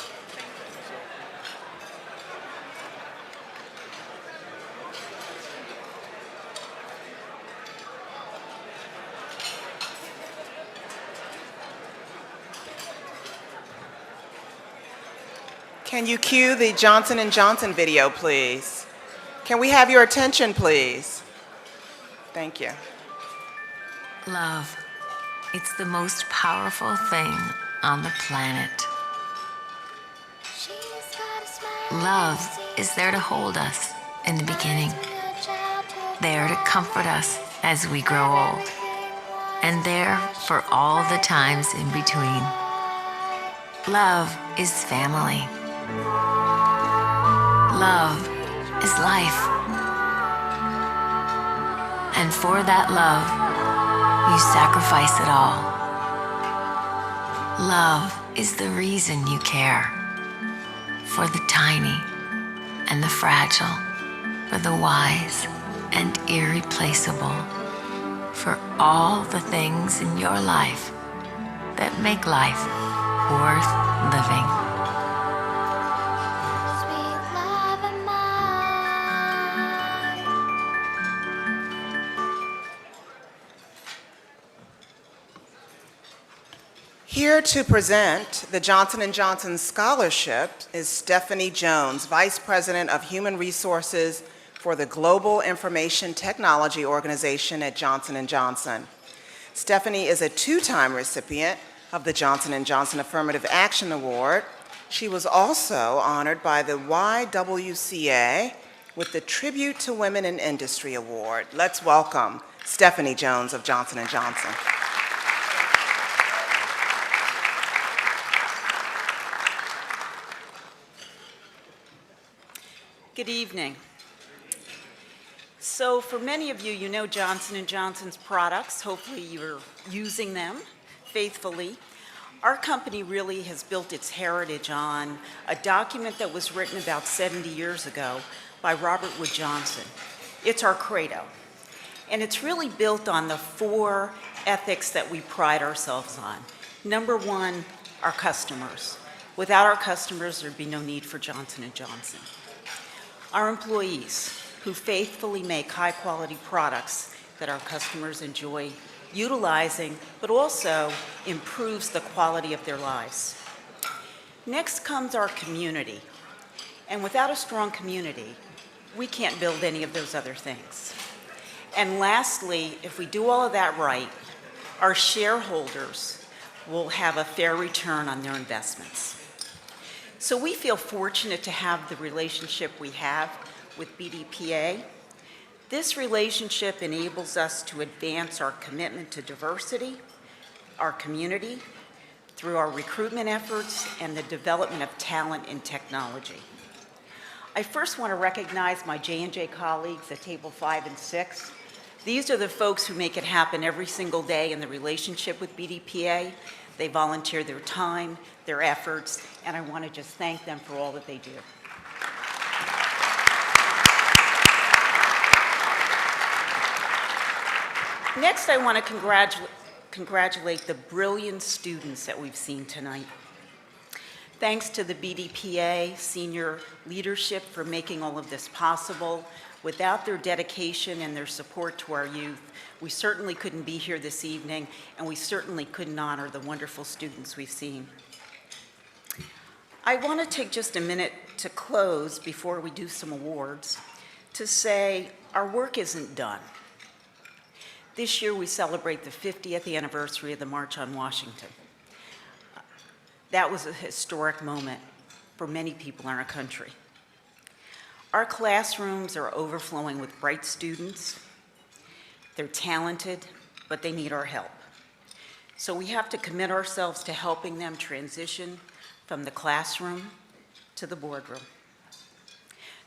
Can you cue the Johnson & Johnson video, please? Can we have your attention, please? Thank you. Love. It's the most powerful thing on the planet. Love is there to hold us in the beginning, there to comfort us as we grow old, and there for all the times in between. Love is family. Love is life. And for that love, you sacrifice it all. Love is the reason you care. For the tiny and the fragile, for the wise and irreplaceable, for all the things in your life that make life worth living. Here to present the Johnson & Johnson Scholarship is Stephanie Jones, Vice President of Human Resources for the Global Information Technology Organization at Johnson & Johnson. Stephanie is a 2-time recipient of the Johnson & Johnson Affirmative Action Award. She was also honored by the YWCA with the Tribute to Women in Industry Award. Let's welcome Stephanie Jones of Johnson & Johnson. Good evening. So for many of you, you know Johnson & Johnson's products. Hopefully you're using them faithfully. Our company really has built its heritage on a document that was written about 70 years ago by Robert Wood Johnson. It's our credo. And it's really built on the 4 ethics that we pride ourselves on. Number 1, our customers. Without our customers, there'd be no need for Johnson & Johnson. Our employees, who faithfully make high-quality products that our customers enjoy utilizing, but also improves the quality of their lives. Next comes our community. And without a strong community, we can't build any of those other things. And lastly, if we do all of that right, our shareholders will have a fair return on their investments. So we feel fortunate to have the relationship we have with BDPA. This relationship enables us to advance our commitment to diversity, our community, through our recruitment efforts and the development of talent in technology. I first want to recognize my J&J colleagues at table 5 and 6. These are the folks who make it happen every single day in the relationship with BDPA. They volunteer their time, their efforts, and I want to just thank them for all that they do. Next, I want to congratulate the brilliant students that we've seen tonight. Thanks to the BDPA senior leadership for making all of this possible. Without their dedication and their support to our youth, we certainly couldn't be here this evening, and we certainly couldn't honor the wonderful students we've seen. I want to take just a minute to close before we do some awards to say our work isn't done. This year we celebrate the 50th anniversary of the March on Washington. That was a historic moment for many people in our country. Our classrooms are overflowing with bright students. They're talented, but they need our help. So we have to commit ourselves to helping them transition from the classroom to the boardroom.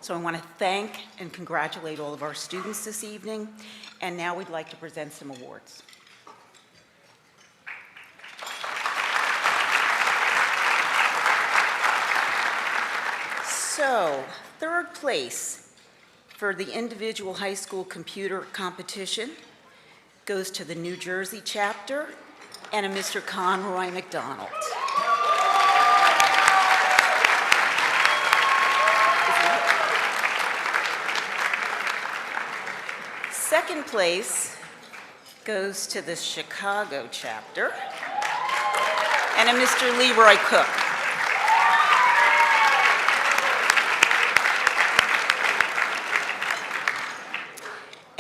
So I want to thank and congratulate all of our students this evening, and now we'd like to present some awards. So, third place for the individual high school computer competition goes to the New Jersey chapter and a Mr. Conroy McDonald. Second place goes to the Chicago chapter and a Mr. Leroy Cook.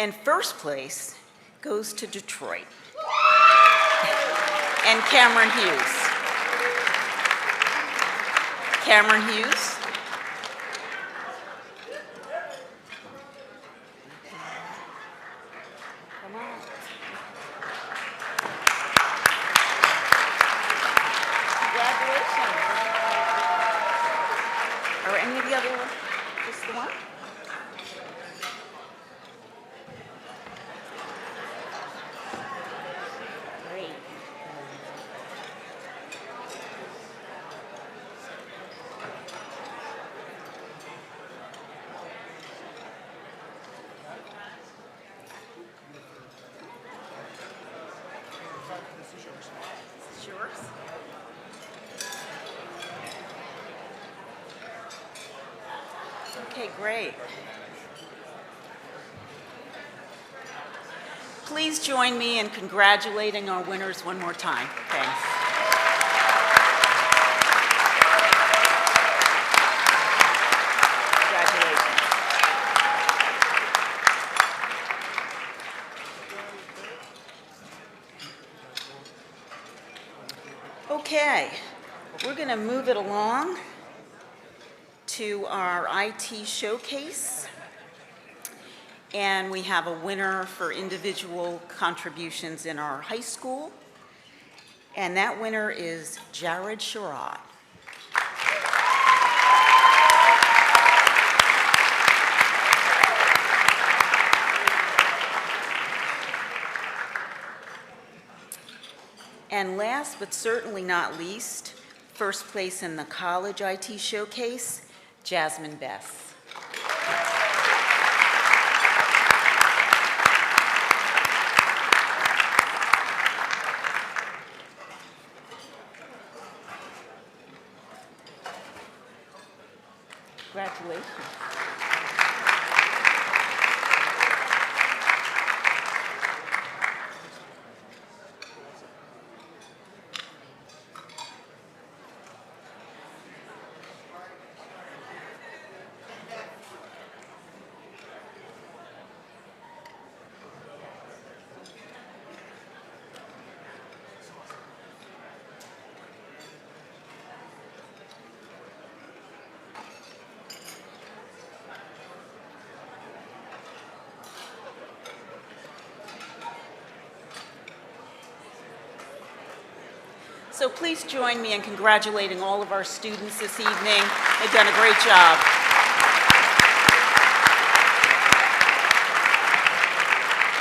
And first place goes to Detroit and Cameron Hughes. Cameron Hughes. Come on. Congratulations. Are any of the other ones just the one? Great. This is yours. Okay, great. Please join me in congratulating our winners one more time. Thanks. Congratulations. Okay, we're going to move it along to our IT showcase. And we have a winner for individual contributions in our high school. And that winner is Jared Sharrarne. last but certainly not least, first place in the College IT Showcase, Jasmine Bess. Congratulations. So please join me in congratulating all of our students this evening. They've done a great job.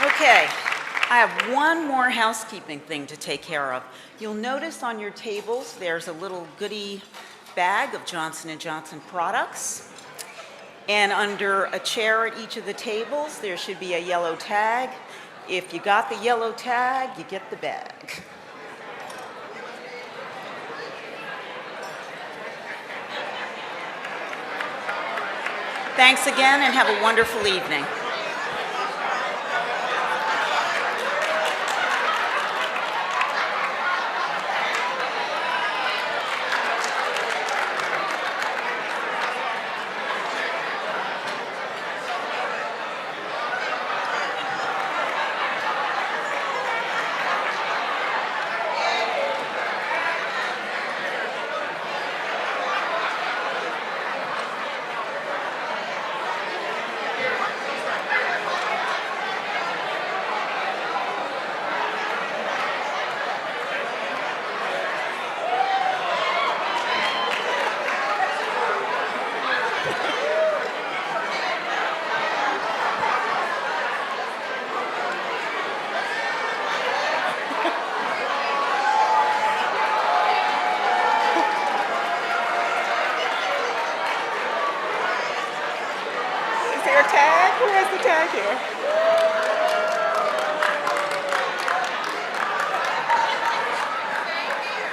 Okay, I have one more housekeeping thing to take care of. You'll notice on your tables there's a little goodie bag of Johnson & Johnson products. And under a chair at each of the tables, there should be a yellow tag. If you got the yellow tag, you get the bag. Thanks again and have a wonderful evening.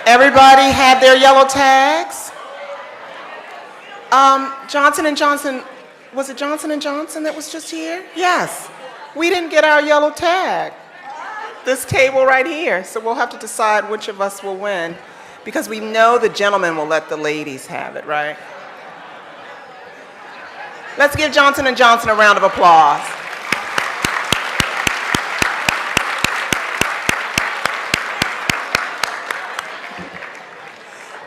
Everybody had their yellow tags? Johnson & Johnson, was it Johnson & Johnson that was just here? Yes. We didn't get our yellow tag. This table right here. So we'll have to decide which of us will win because we know the gentleman will let the ladies have it, right? Let's give Johnson & Johnson a round of applause.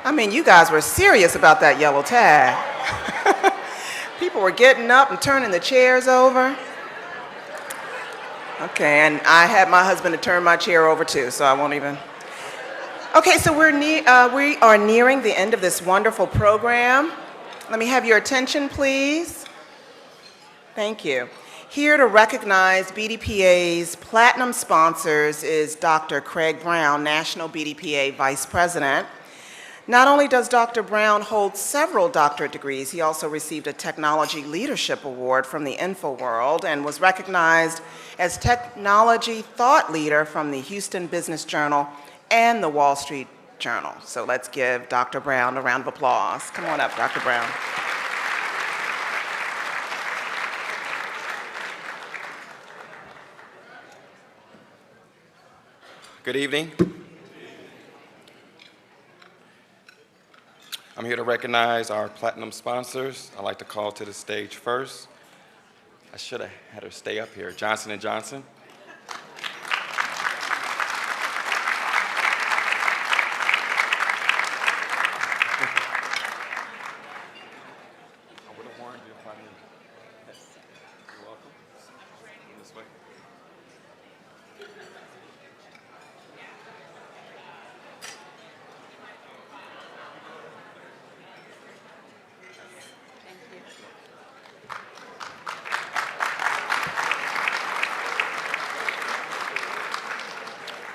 I mean, you guys were serious about that yellow tag. People were getting up and turning the chairs over. Okay, and I had my husband to turn my chair over too, so I won't even. Okay, so we are nearing the end of this wonderful program. Let me have your attention, please. Thank you. Here to recognize BDPA's platinum sponsors is Dr. Craig Brown, National BDPA Vice President. Not only does Dr. Brown hold several doctorate degrees, he also received a Technology Leadership Award from the InfoWorld and was recognized as Technology Thought Leader from the Houston Business Journal and the Wall Street Journal. So let's give Dr. Brown a round of applause. Come on up, Dr. Brown. Good evening. I'm here to recognize our platinum sponsors. I'd like to call to the stage first. I should have had her stay up here. Johnson & Johnson. I would have warned you if I knew. You're welcome. This way.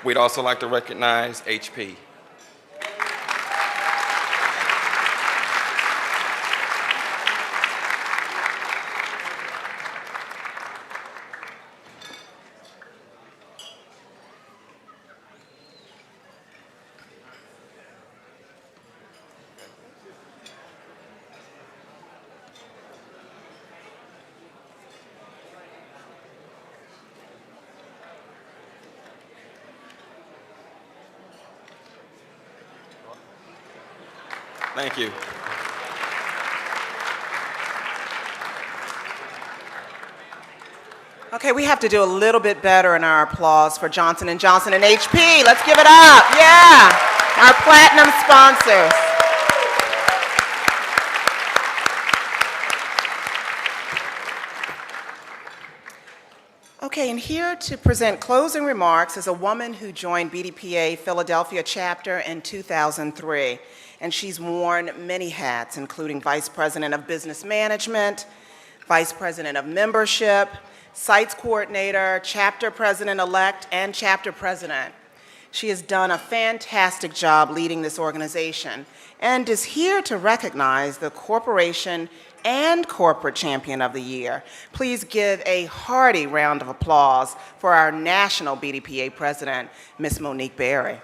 We'd also like to recognize HP. Thank you. Okay, we have to do a little bit better in our applause for Johnson & Johnson and HP. Let's give it up. Yeah, our platinum sponsors. Okay, and here to present closing remarks is a woman who joined BDPA Philadelphia chapter in 2003, and she's worn many hats, including Vice President of Business Management, Vice President of Membership, Sites Coordinator, Chapter President-elect, and Chapter President. She has done a fantastic job leading this organization and is here to recognize the Corporation and Corporate Champion of the Year. Please give a hearty round of applause for our National BDPA President, Ms. Monique Berry.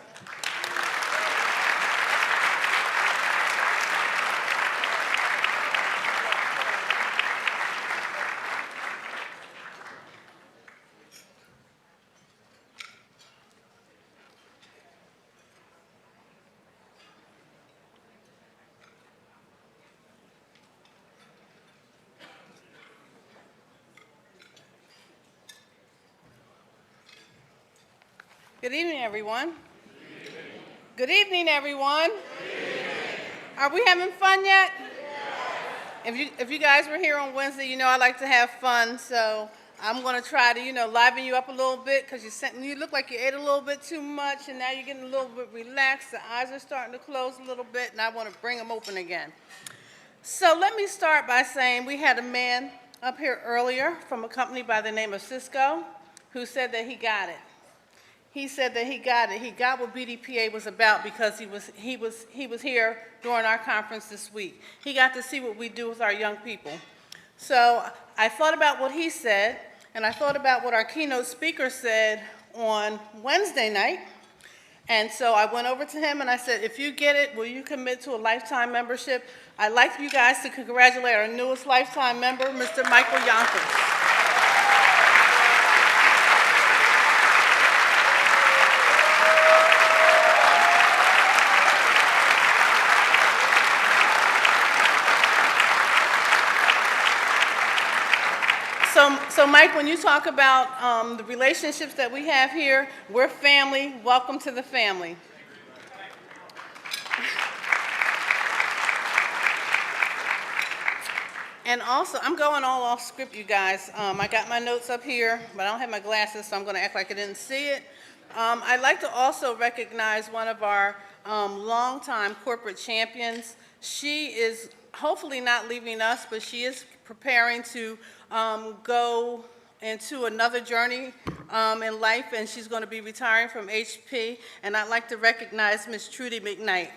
Good evening, everyone. Good evening, everyone. Are we having fun yet? If you guys were here on Wednesday, you know I like to have fun, so I'm going to try to, liven you up a little bit because you look like you ate a little bit too much, and now you're getting a little bit relaxed. The eyes are starting to close a little bit, and I want to bring them open again. So let me start by saying we had a man up here earlier from a company by the name of Cisco who said that he got it. He said that he got it. He got what BDPA was about because he was here during our conference this week. He got to see what we do with our young people. So I thought about what he said, and I thought about what our keynote speaker said on Wednesday night. And so I went over to him and I said, if you get it, will you commit to a lifetime membership? I'd like you guys to congratulate our newest lifetime member, Mr. Michael Yonkers. So Mike, when you talk about the relationships that we have here, we're family. Welcome to the family. And also, I'm going all off script, you guys. I got my notes up here, but I don't have my glasses, so I'm going to act like I didn't see it. I'd like to also recognize one of our longtime corporate champions. She is hopefully not leaving us, but she is preparing to go into another journey in life, and she's going to be retiring from HP. And I'd like to recognize Ms. Trudy McKnight.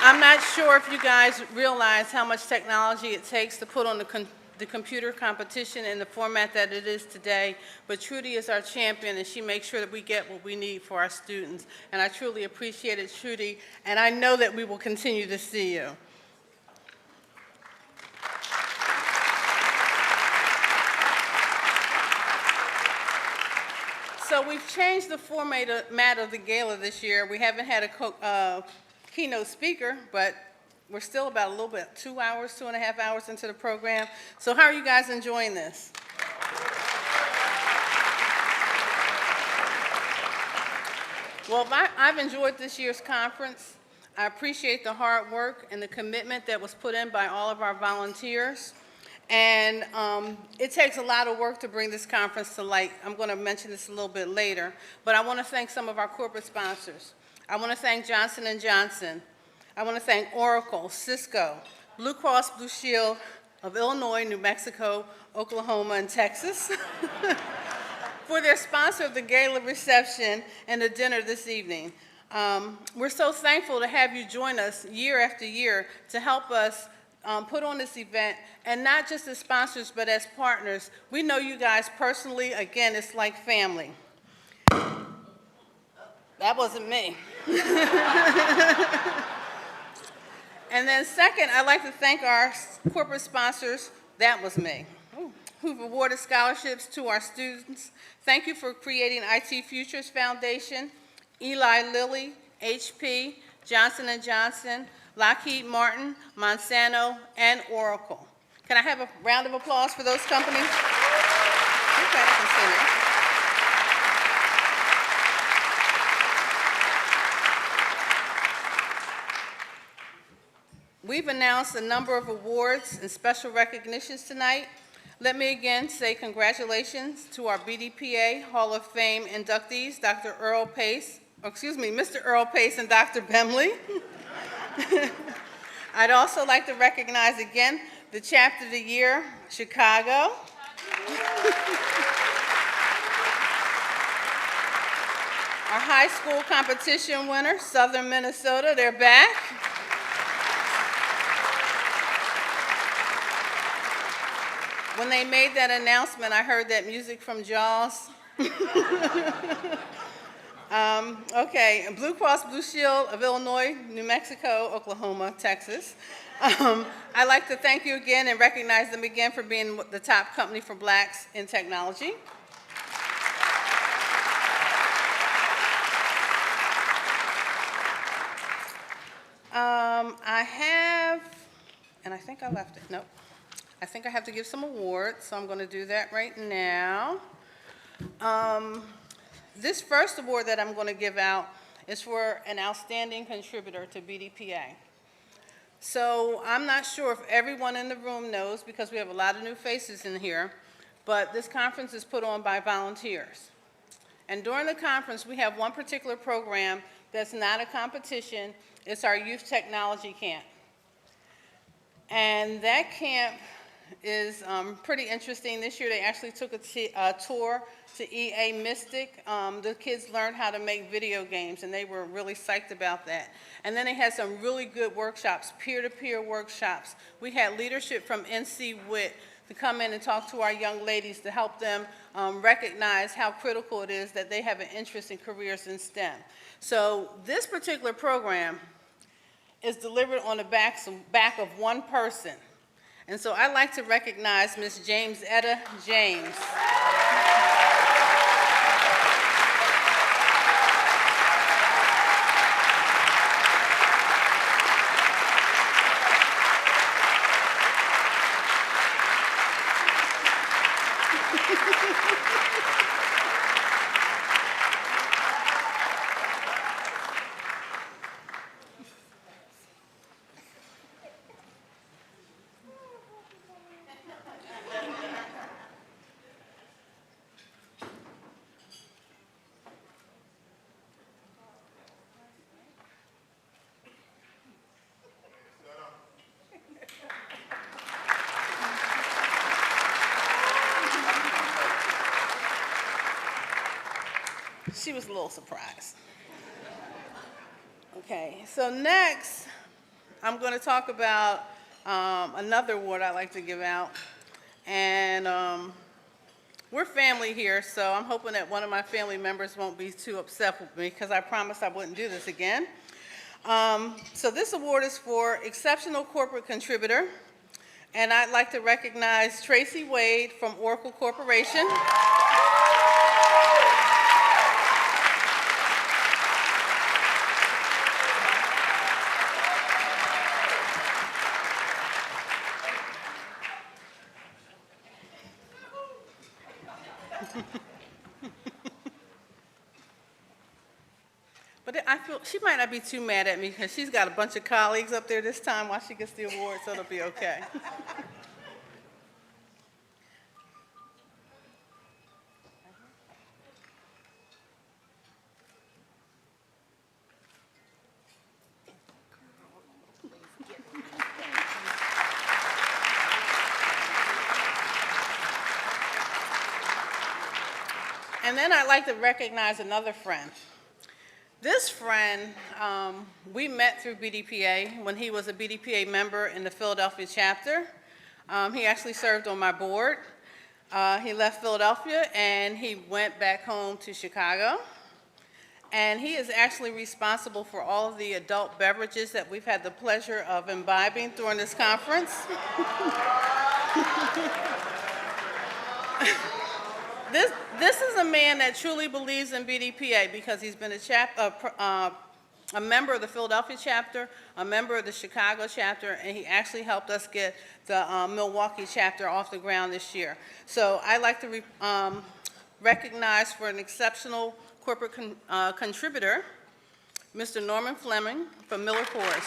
I'm not sure if you guys realize how much technology it takes to put on the computer competition in the format that it is today, but Trudy is our champion, and she makes sure that we get what we need for our students. And I truly appreciate it, Trudy, and I know that we will continue to see you. So we've changed the format of the gala this year. We haven't had a keynote speaker, but we're still about a little bit, 2 hours, 2.5 hours into the program. So how are you guys enjoying this? Well, I've enjoyed this year's conference. I appreciate the hard work and the commitment that was put in by all of our volunteers. And it takes a lot of work to bring this conference to light. I'm going to mention this a little bit later, but I want to thank some of our corporate sponsors. I want to thank Johnson & Johnson. I want to thank Oracle, Cisco, Blue Cross Blue Shield of Illinois, New Mexico, Oklahoma, and Texas for their sponsor of the gala reception and the dinner this evening. We're so thankful to have you join us year after year to help us put on this event, and not just as sponsors, but as partners. We know you guys personally. Again, it's like family. That wasn't me. And then second, I'd like to thank our corporate sponsors, that was me, who've awarded scholarships to our students. Thank you for creating IT Futures Foundation, Eli Lilly, HP, Johnson & Johnson, Lockheed Martin, Monsanto, and Oracle. Can I have a round of applause for those companies? Okay, I can see that. We've announced a number of awards and special recognitions tonight. Let me again say congratulations to our BDPA Hall of Fame inductees, Mr. Earl Pace and Dr. Bemley. I'd also like to recognize again the Chapter of the Year, Chicago. Our high school competition winner, Southern Minnesota, they're back. When they made that announcement, I heard that music from Jaws. Okay, Blue Cross Blue Shield of Illinois, New Mexico, Oklahoma, Texas. I'd like to thank you again and recognize them again for being the top company for blacks in technology. I have, and I think I left it, nope. I think I have to give some awards, so I'm going to do that right now. This first award that I'm going to give out is for an outstanding contributor to BDPA. So I'm not sure if everyone in the room knows, because we have a lot of new faces in here, but this conference is put on by volunteers. And during the conference, we have one particular program that's not a competition. It's our Youth Technology Camp. And that camp is pretty interesting. This year they actually took a tour to EA Mystic. The kids learned how to make video games, and they were really psyched about that. And then they had some really good workshops, peer-to-peer workshops. We had leadership from NC WIT to come in and talk to our young ladies to help them recognize how critical it is that they have an interest in careers in STEM. So this particular program is delivered on the back of one person. And so I'd like to recognize Ms. James Etta James. She was a little surprised. Okay, so next, I'm going to talk about another award I like to give out. And we're family here, so I'm hoping that one of my family members won't be too upset with me, because I promised I wouldn't do this again. So this award is for Exceptional Corporate Contributor. And I'd like to recognize Tracy Wade from Oracle Corporation. But I feel she might not be too mad at me, because she's got a bunch of colleagues up there this time while she gets the award, so it'll be okay. And then I'd like to recognize another friend. This friend, we met through BDPA when he was a BDPA member in the Philadelphia chapter. He actually served on my board. He left Philadelphia and he went back home to Chicago. And he is actually responsible for all of the adult beverages that we've had the pleasure of imbibing during this conference. This is a man that truly believes in BDPA because he's been a member of the Philadelphia chapter, a member of the Chicago chapter, and he actually helped us get the Milwaukee chapter off the ground this year. So I'd like to recognize for an exceptional corporate contributor, Mr. Norman Fleming from Miller Coors.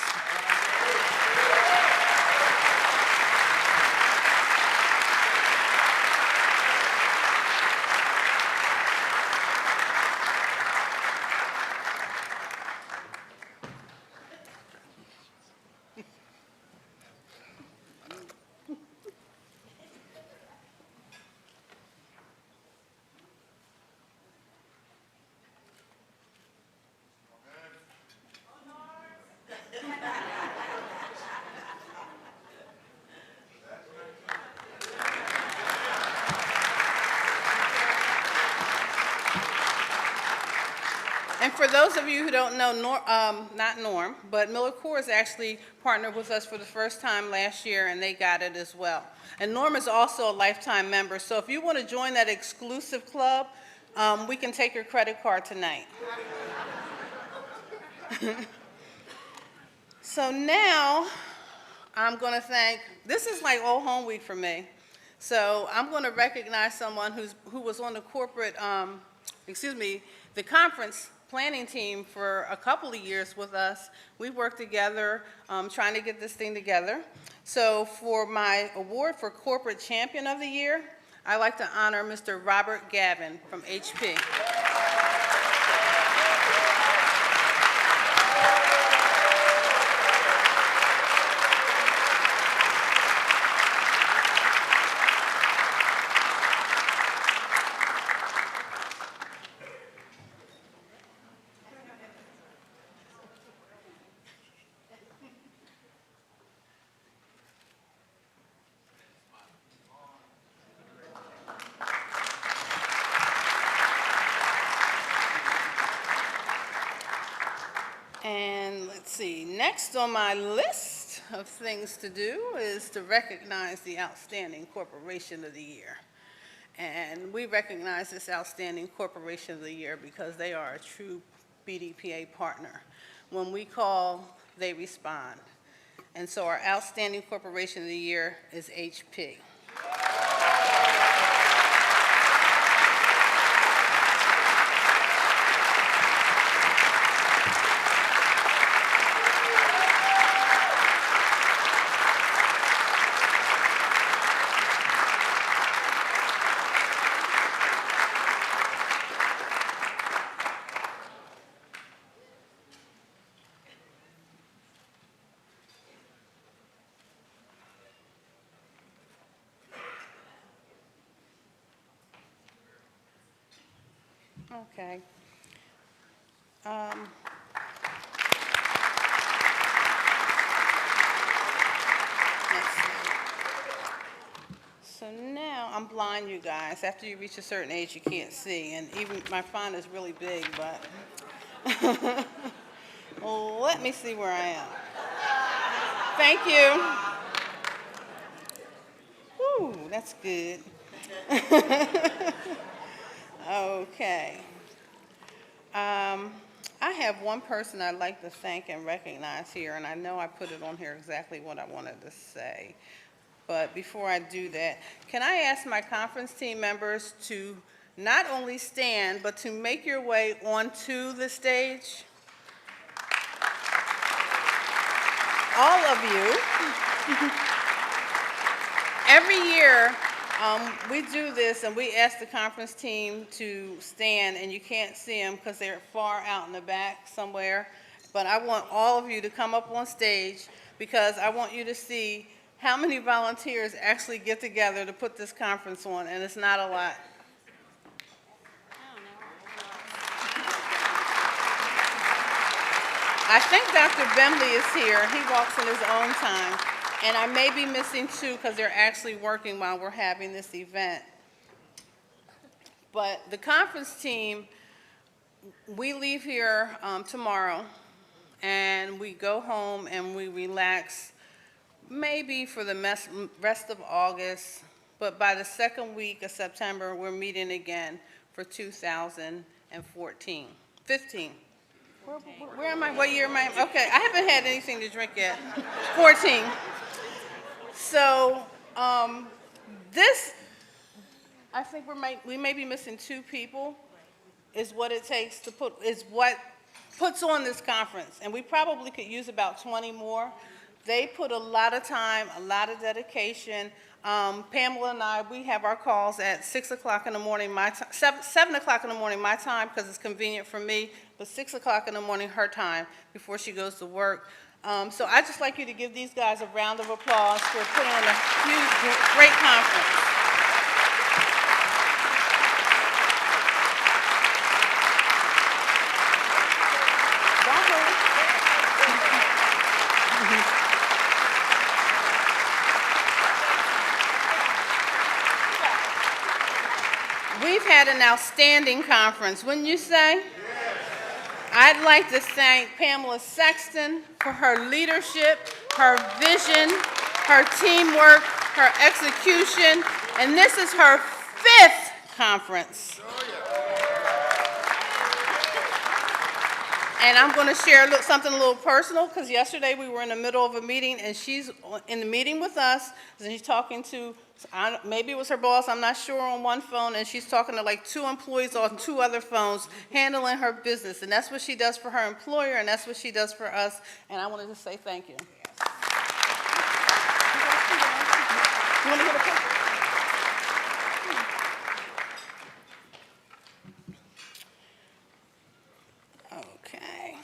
And for those of you who don't know, not Norm, but Miller Coors actually partnered with us for the first time last year, and they got it as well. And Norm is also a lifetime member, so if you want to join that exclusive club, we can take your credit card tonight. So now, I'm going to thank, this is like old home week for me. So I'm going to recognize someone who was on the corporate, the conference planning team for a couple of years with us. We worked together trying to get this thing together. So for my award for Corporate Champion of the Year, I'd like to honor Mr. Robert Gavin from HP. And let's see, next on my list of things to do is to recognize the Outstanding Corporation of the Year. And we recognize this Outstanding Corporation of the Year because they are a true BDPA partner. When we call, they respond. And so our Outstanding Corporation of the Year is HP. Okay. So now, I'm blind, you guys. After you reach a certain age, you can't see. And even my font is really big, but let me see where I am. Thank you. Whew, that's good. Okay. I have one person I'd like to thank and recognize here, and I know I put it on here exactly what I wanted to say. But before I do that, can I ask my conference team members to not only stand, but to make your way onto the stage? All of you. Every year, we do this, and we ask the conference team to stand, and you can't see them because they're far out in the back somewhere. But I want all of you to come up on stage because I want you to see how many volunteers actually get together to put this conference on, and it's not a lot. I think Dr. Bemley is here. He walks in his own time. And I may be missing two because they're actually working while we're having this event. But the conference team we leave here tomorrow, and we go home and we relax maybe for the rest of August, but by the second week of September, we're meeting again for 2014. 15. Where am I? What year am I? Okay, I haven't had anything to drink yet. 14. So this, I think we may be missing 2 people, is what it takes to is what puts on this conference. And we probably could use about 20 more. They put a lot of time, a lot of dedication. Pamela and I, we have our calls at 6 o'clock in the morning, my time, 7 o'clock in the morning, my time, because it's convenient for me, but 6 o'clock in the morning, her time, before she goes to work. So I'd just like you to give these guys a round of applause for putting on a huge, great conference. We've had an outstanding conference, wouldn't you say? Yes. I'd like to thank Pamela Sexton for her leadership, her vision, her teamwork, her execution, and this is her 5th conference. And I'm going to share something a little personal, because yesterday we were in the middle of a meeting, and she's in the meeting with us, and she's talking to, maybe it was her boss, I'm not sure, on one phone, and she's talking to like 2 employees on 2 other phones, handling her business. And that's what she does for her employer, and that's what she does for us. And I wanted to say thank you. You want to get a picture? Okay.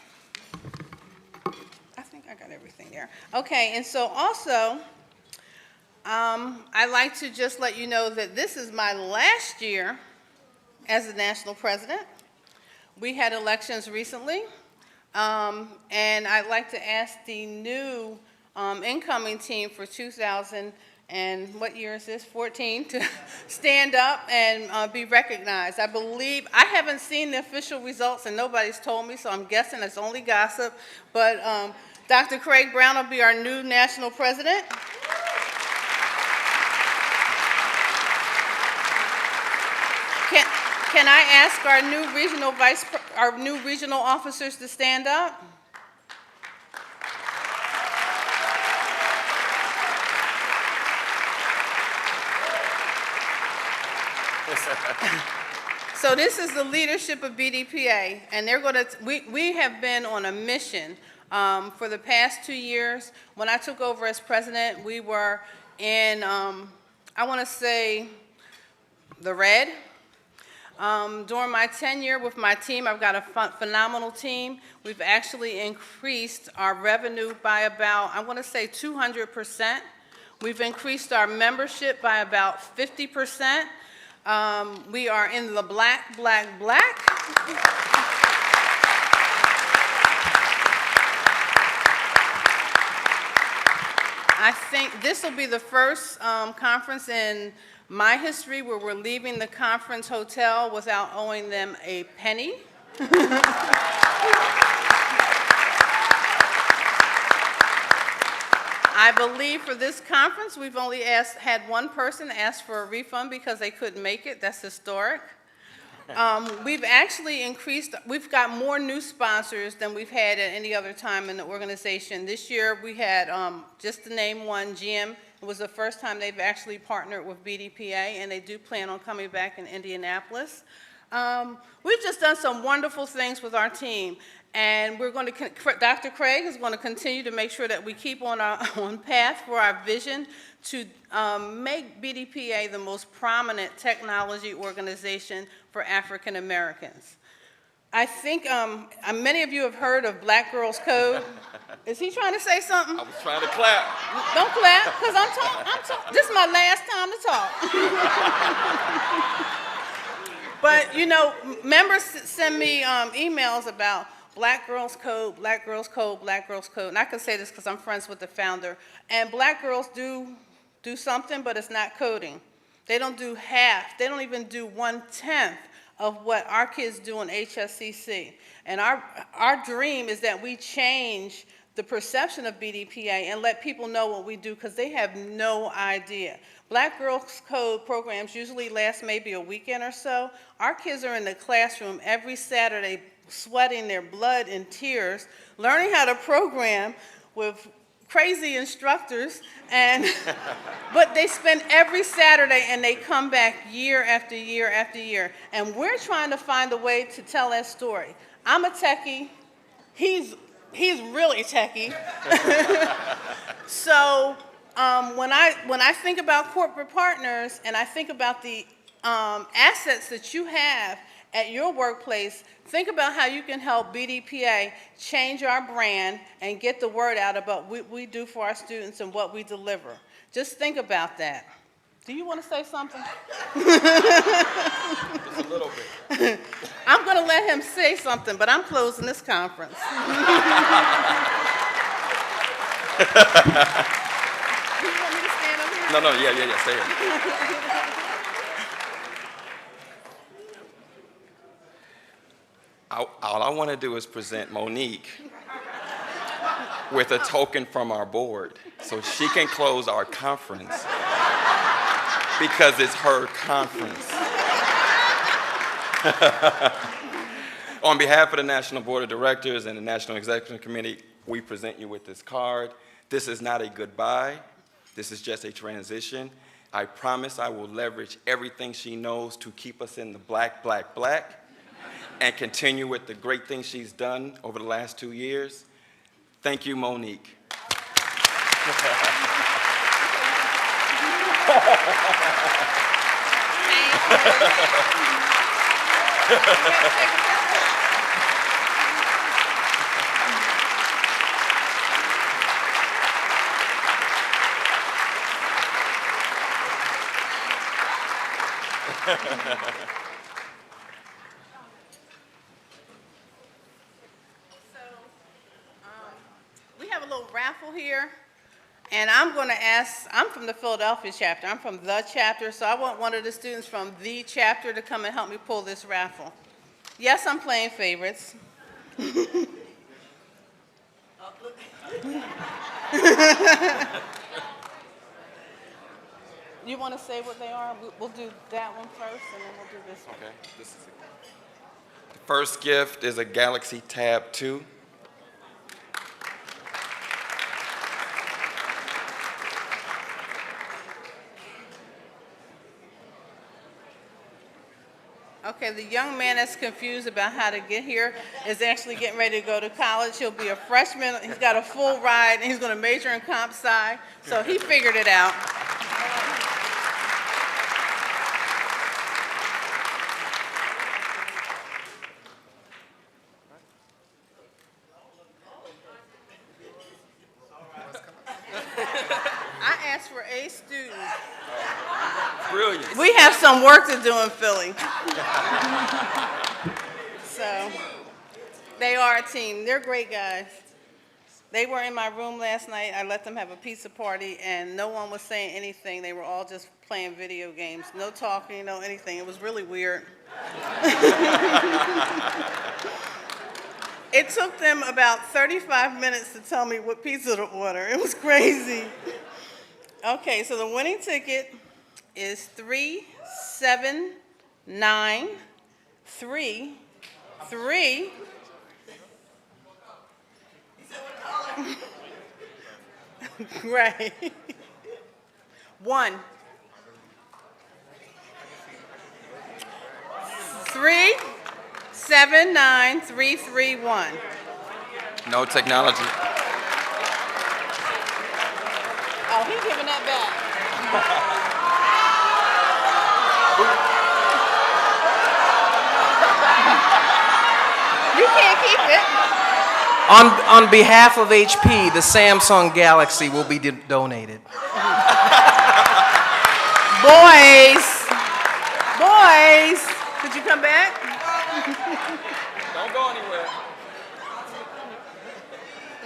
I think I got everything there. Okay, and so also, I'd like to just let you know that this is my last year as the national president. We had elections recently, and I'd like to ask the new incoming team for 2000 and what year is this, 14, to stand up and be recognized. I believe, I haven't seen the official results and nobody's told me, so I'm guessing it's only gossip, but Dr. Craig Brown will be our new national president. Can I ask our new regional officers to stand up? So this is the leadership of BDPA, and they're going to. We have been on a mission for the past 2 years. When I took over as president, we were in, I want to say, the red. During my tenure with my team, I've got a phenomenal team. We've actually increased our revenue by about, I want to say 200%. We've increased our membership by about 50%. We are in the black. I think this will be the first conference in my history where we're leaving the conference hotel without owing them a penny. I believe for this conference, we've only had one person ask for a refund because they couldn't make it. That's historic. We've actually increased, we've got more new sponsors than we've had at any other time in the organization. This year we had, just to name one, GM. It was the first time they've actually partnered with BDPA, and they do plan on coming back in Indianapolis. We've just done some wonderful things with our team, and we're going to, Dr. Craig is going to continue to make sure that we keep on path for our vision to make BDPA the most prominent technology organization for African Americans. I think many of you have heard of Black Girls Code. Is he trying to say something? I was trying to clap. Don't clap, because I'm talking. This is my last time to talk. But, you know, members send me emails about Black Girls Code, Black Girls Code, Black Girls Code. And I can say this because I'm friends with the founder. And Black girls do something, but it's not coding. They don't do half. They don't even do 1/10 of what our kids do in HSCC. And our dream is that we change the perception of BDPA and let people know what we do, because they have no idea. Black Girls Code programs usually last maybe a weekend or so. Our kids are in the classroom every Saturday, sweating their blood and tears, learning how to program with crazy instructors, and but they spend every Saturday and they come back year after year after year. And we're trying to find a way to tell that story. I'm a techie, he's really techie. So when I think about corporate partners and I think about the assets that you have at your workplace, think about how you can help BDPA change our brand and get the word out about what we do for our students and what we deliver. Just think about that. Do you want to say something? Just a little bit. I'm going to let him say something, but I'm closing this conference. Do you want me to stand up here? No, yeah, stay here. All I want to do is present Monique with a token from our board so she can close our conference because it's her conference. On behalf of the National Board of Directors and the National Executive Committee, we present you with this card. This is not a goodbye. This is just a transition. I promise I will leverage everything she knows to keep us in the black, black, black, and continue with the great things she's done over the last 2 years. Thank you, Monique. We have a little raffle here, and I'm going to ask, I'm from the Philadelphia chapter, I'm from the chapter, so I want one of the students from the chapter to come and help me pull this raffle. Yes, I'm playing favorites. You want to say what they are? We'll do that one first, and then we'll do this one. Okay, this is it. The first gift is a Galaxy Tab 2. Okay, the young man that's confused about how to get here is actually getting ready to go to college. He'll be a freshman. He's got a full ride, and he's going to major in comp sci. So he figured it out. I asked for a student. Brilliant. We have some work to do in Philly. So they are a team. They're great guys. They were in my room last night. I let them have a pizza party, and no one was saying anything. They were all just playing video games. No talking, no anything. It was really weird. It took them about 35 minutes to tell me what pizza to order. It was crazy. Okay, so the winning ticket is 3793. Right. 1. 379331. No technology. Oh, he's giving that back. You can't keep it. On behalf of HP, the Samsung Galaxy will be donated. Boys, could you come back? Don't go anywhere.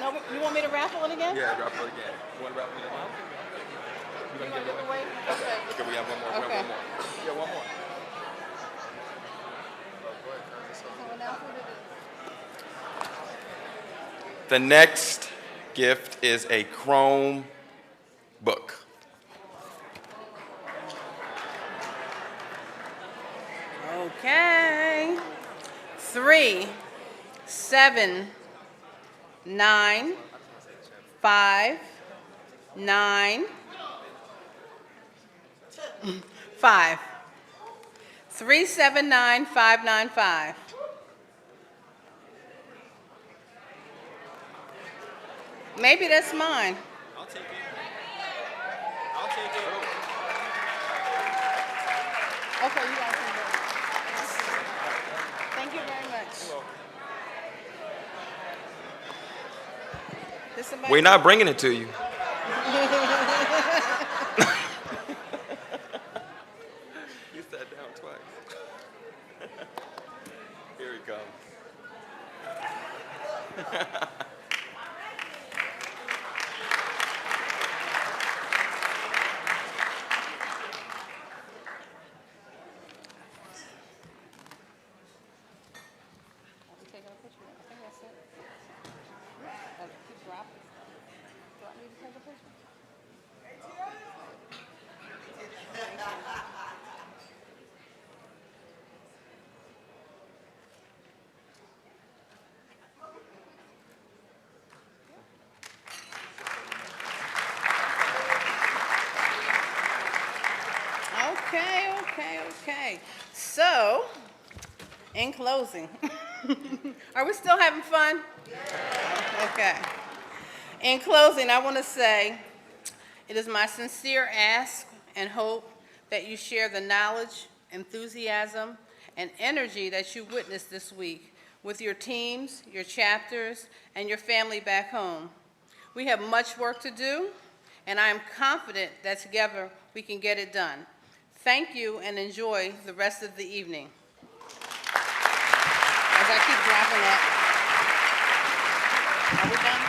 No, you want me to raffle it again? Yeah, raffle it again. You want to raffle it again? You want to give it away? Okay. Okay, we have one more. Okay. We have one more. Yeah, one more. The next gift is a Chrome book. Okay. 3, 7, 9, 5, 9, 5. 379595. Maybe that's mine. I'll take it. I'll take it. Okay, you guys can go. Thank you very much. Did somebody- We're not bringing it to you. You sat down twice. Here he comes. Okay. So, in closing, are we still having fun? Okay. In closing, I want to say it is my sincere ask and hope that you share the knowledge, enthusiasm, and energy that you witnessed this week with your teams, your chapters, and your family back home. We have much work to do, and I am confident that together we can get it done. Thank you and enjoy the rest of the evening. As I keep wrapping up. Are we done?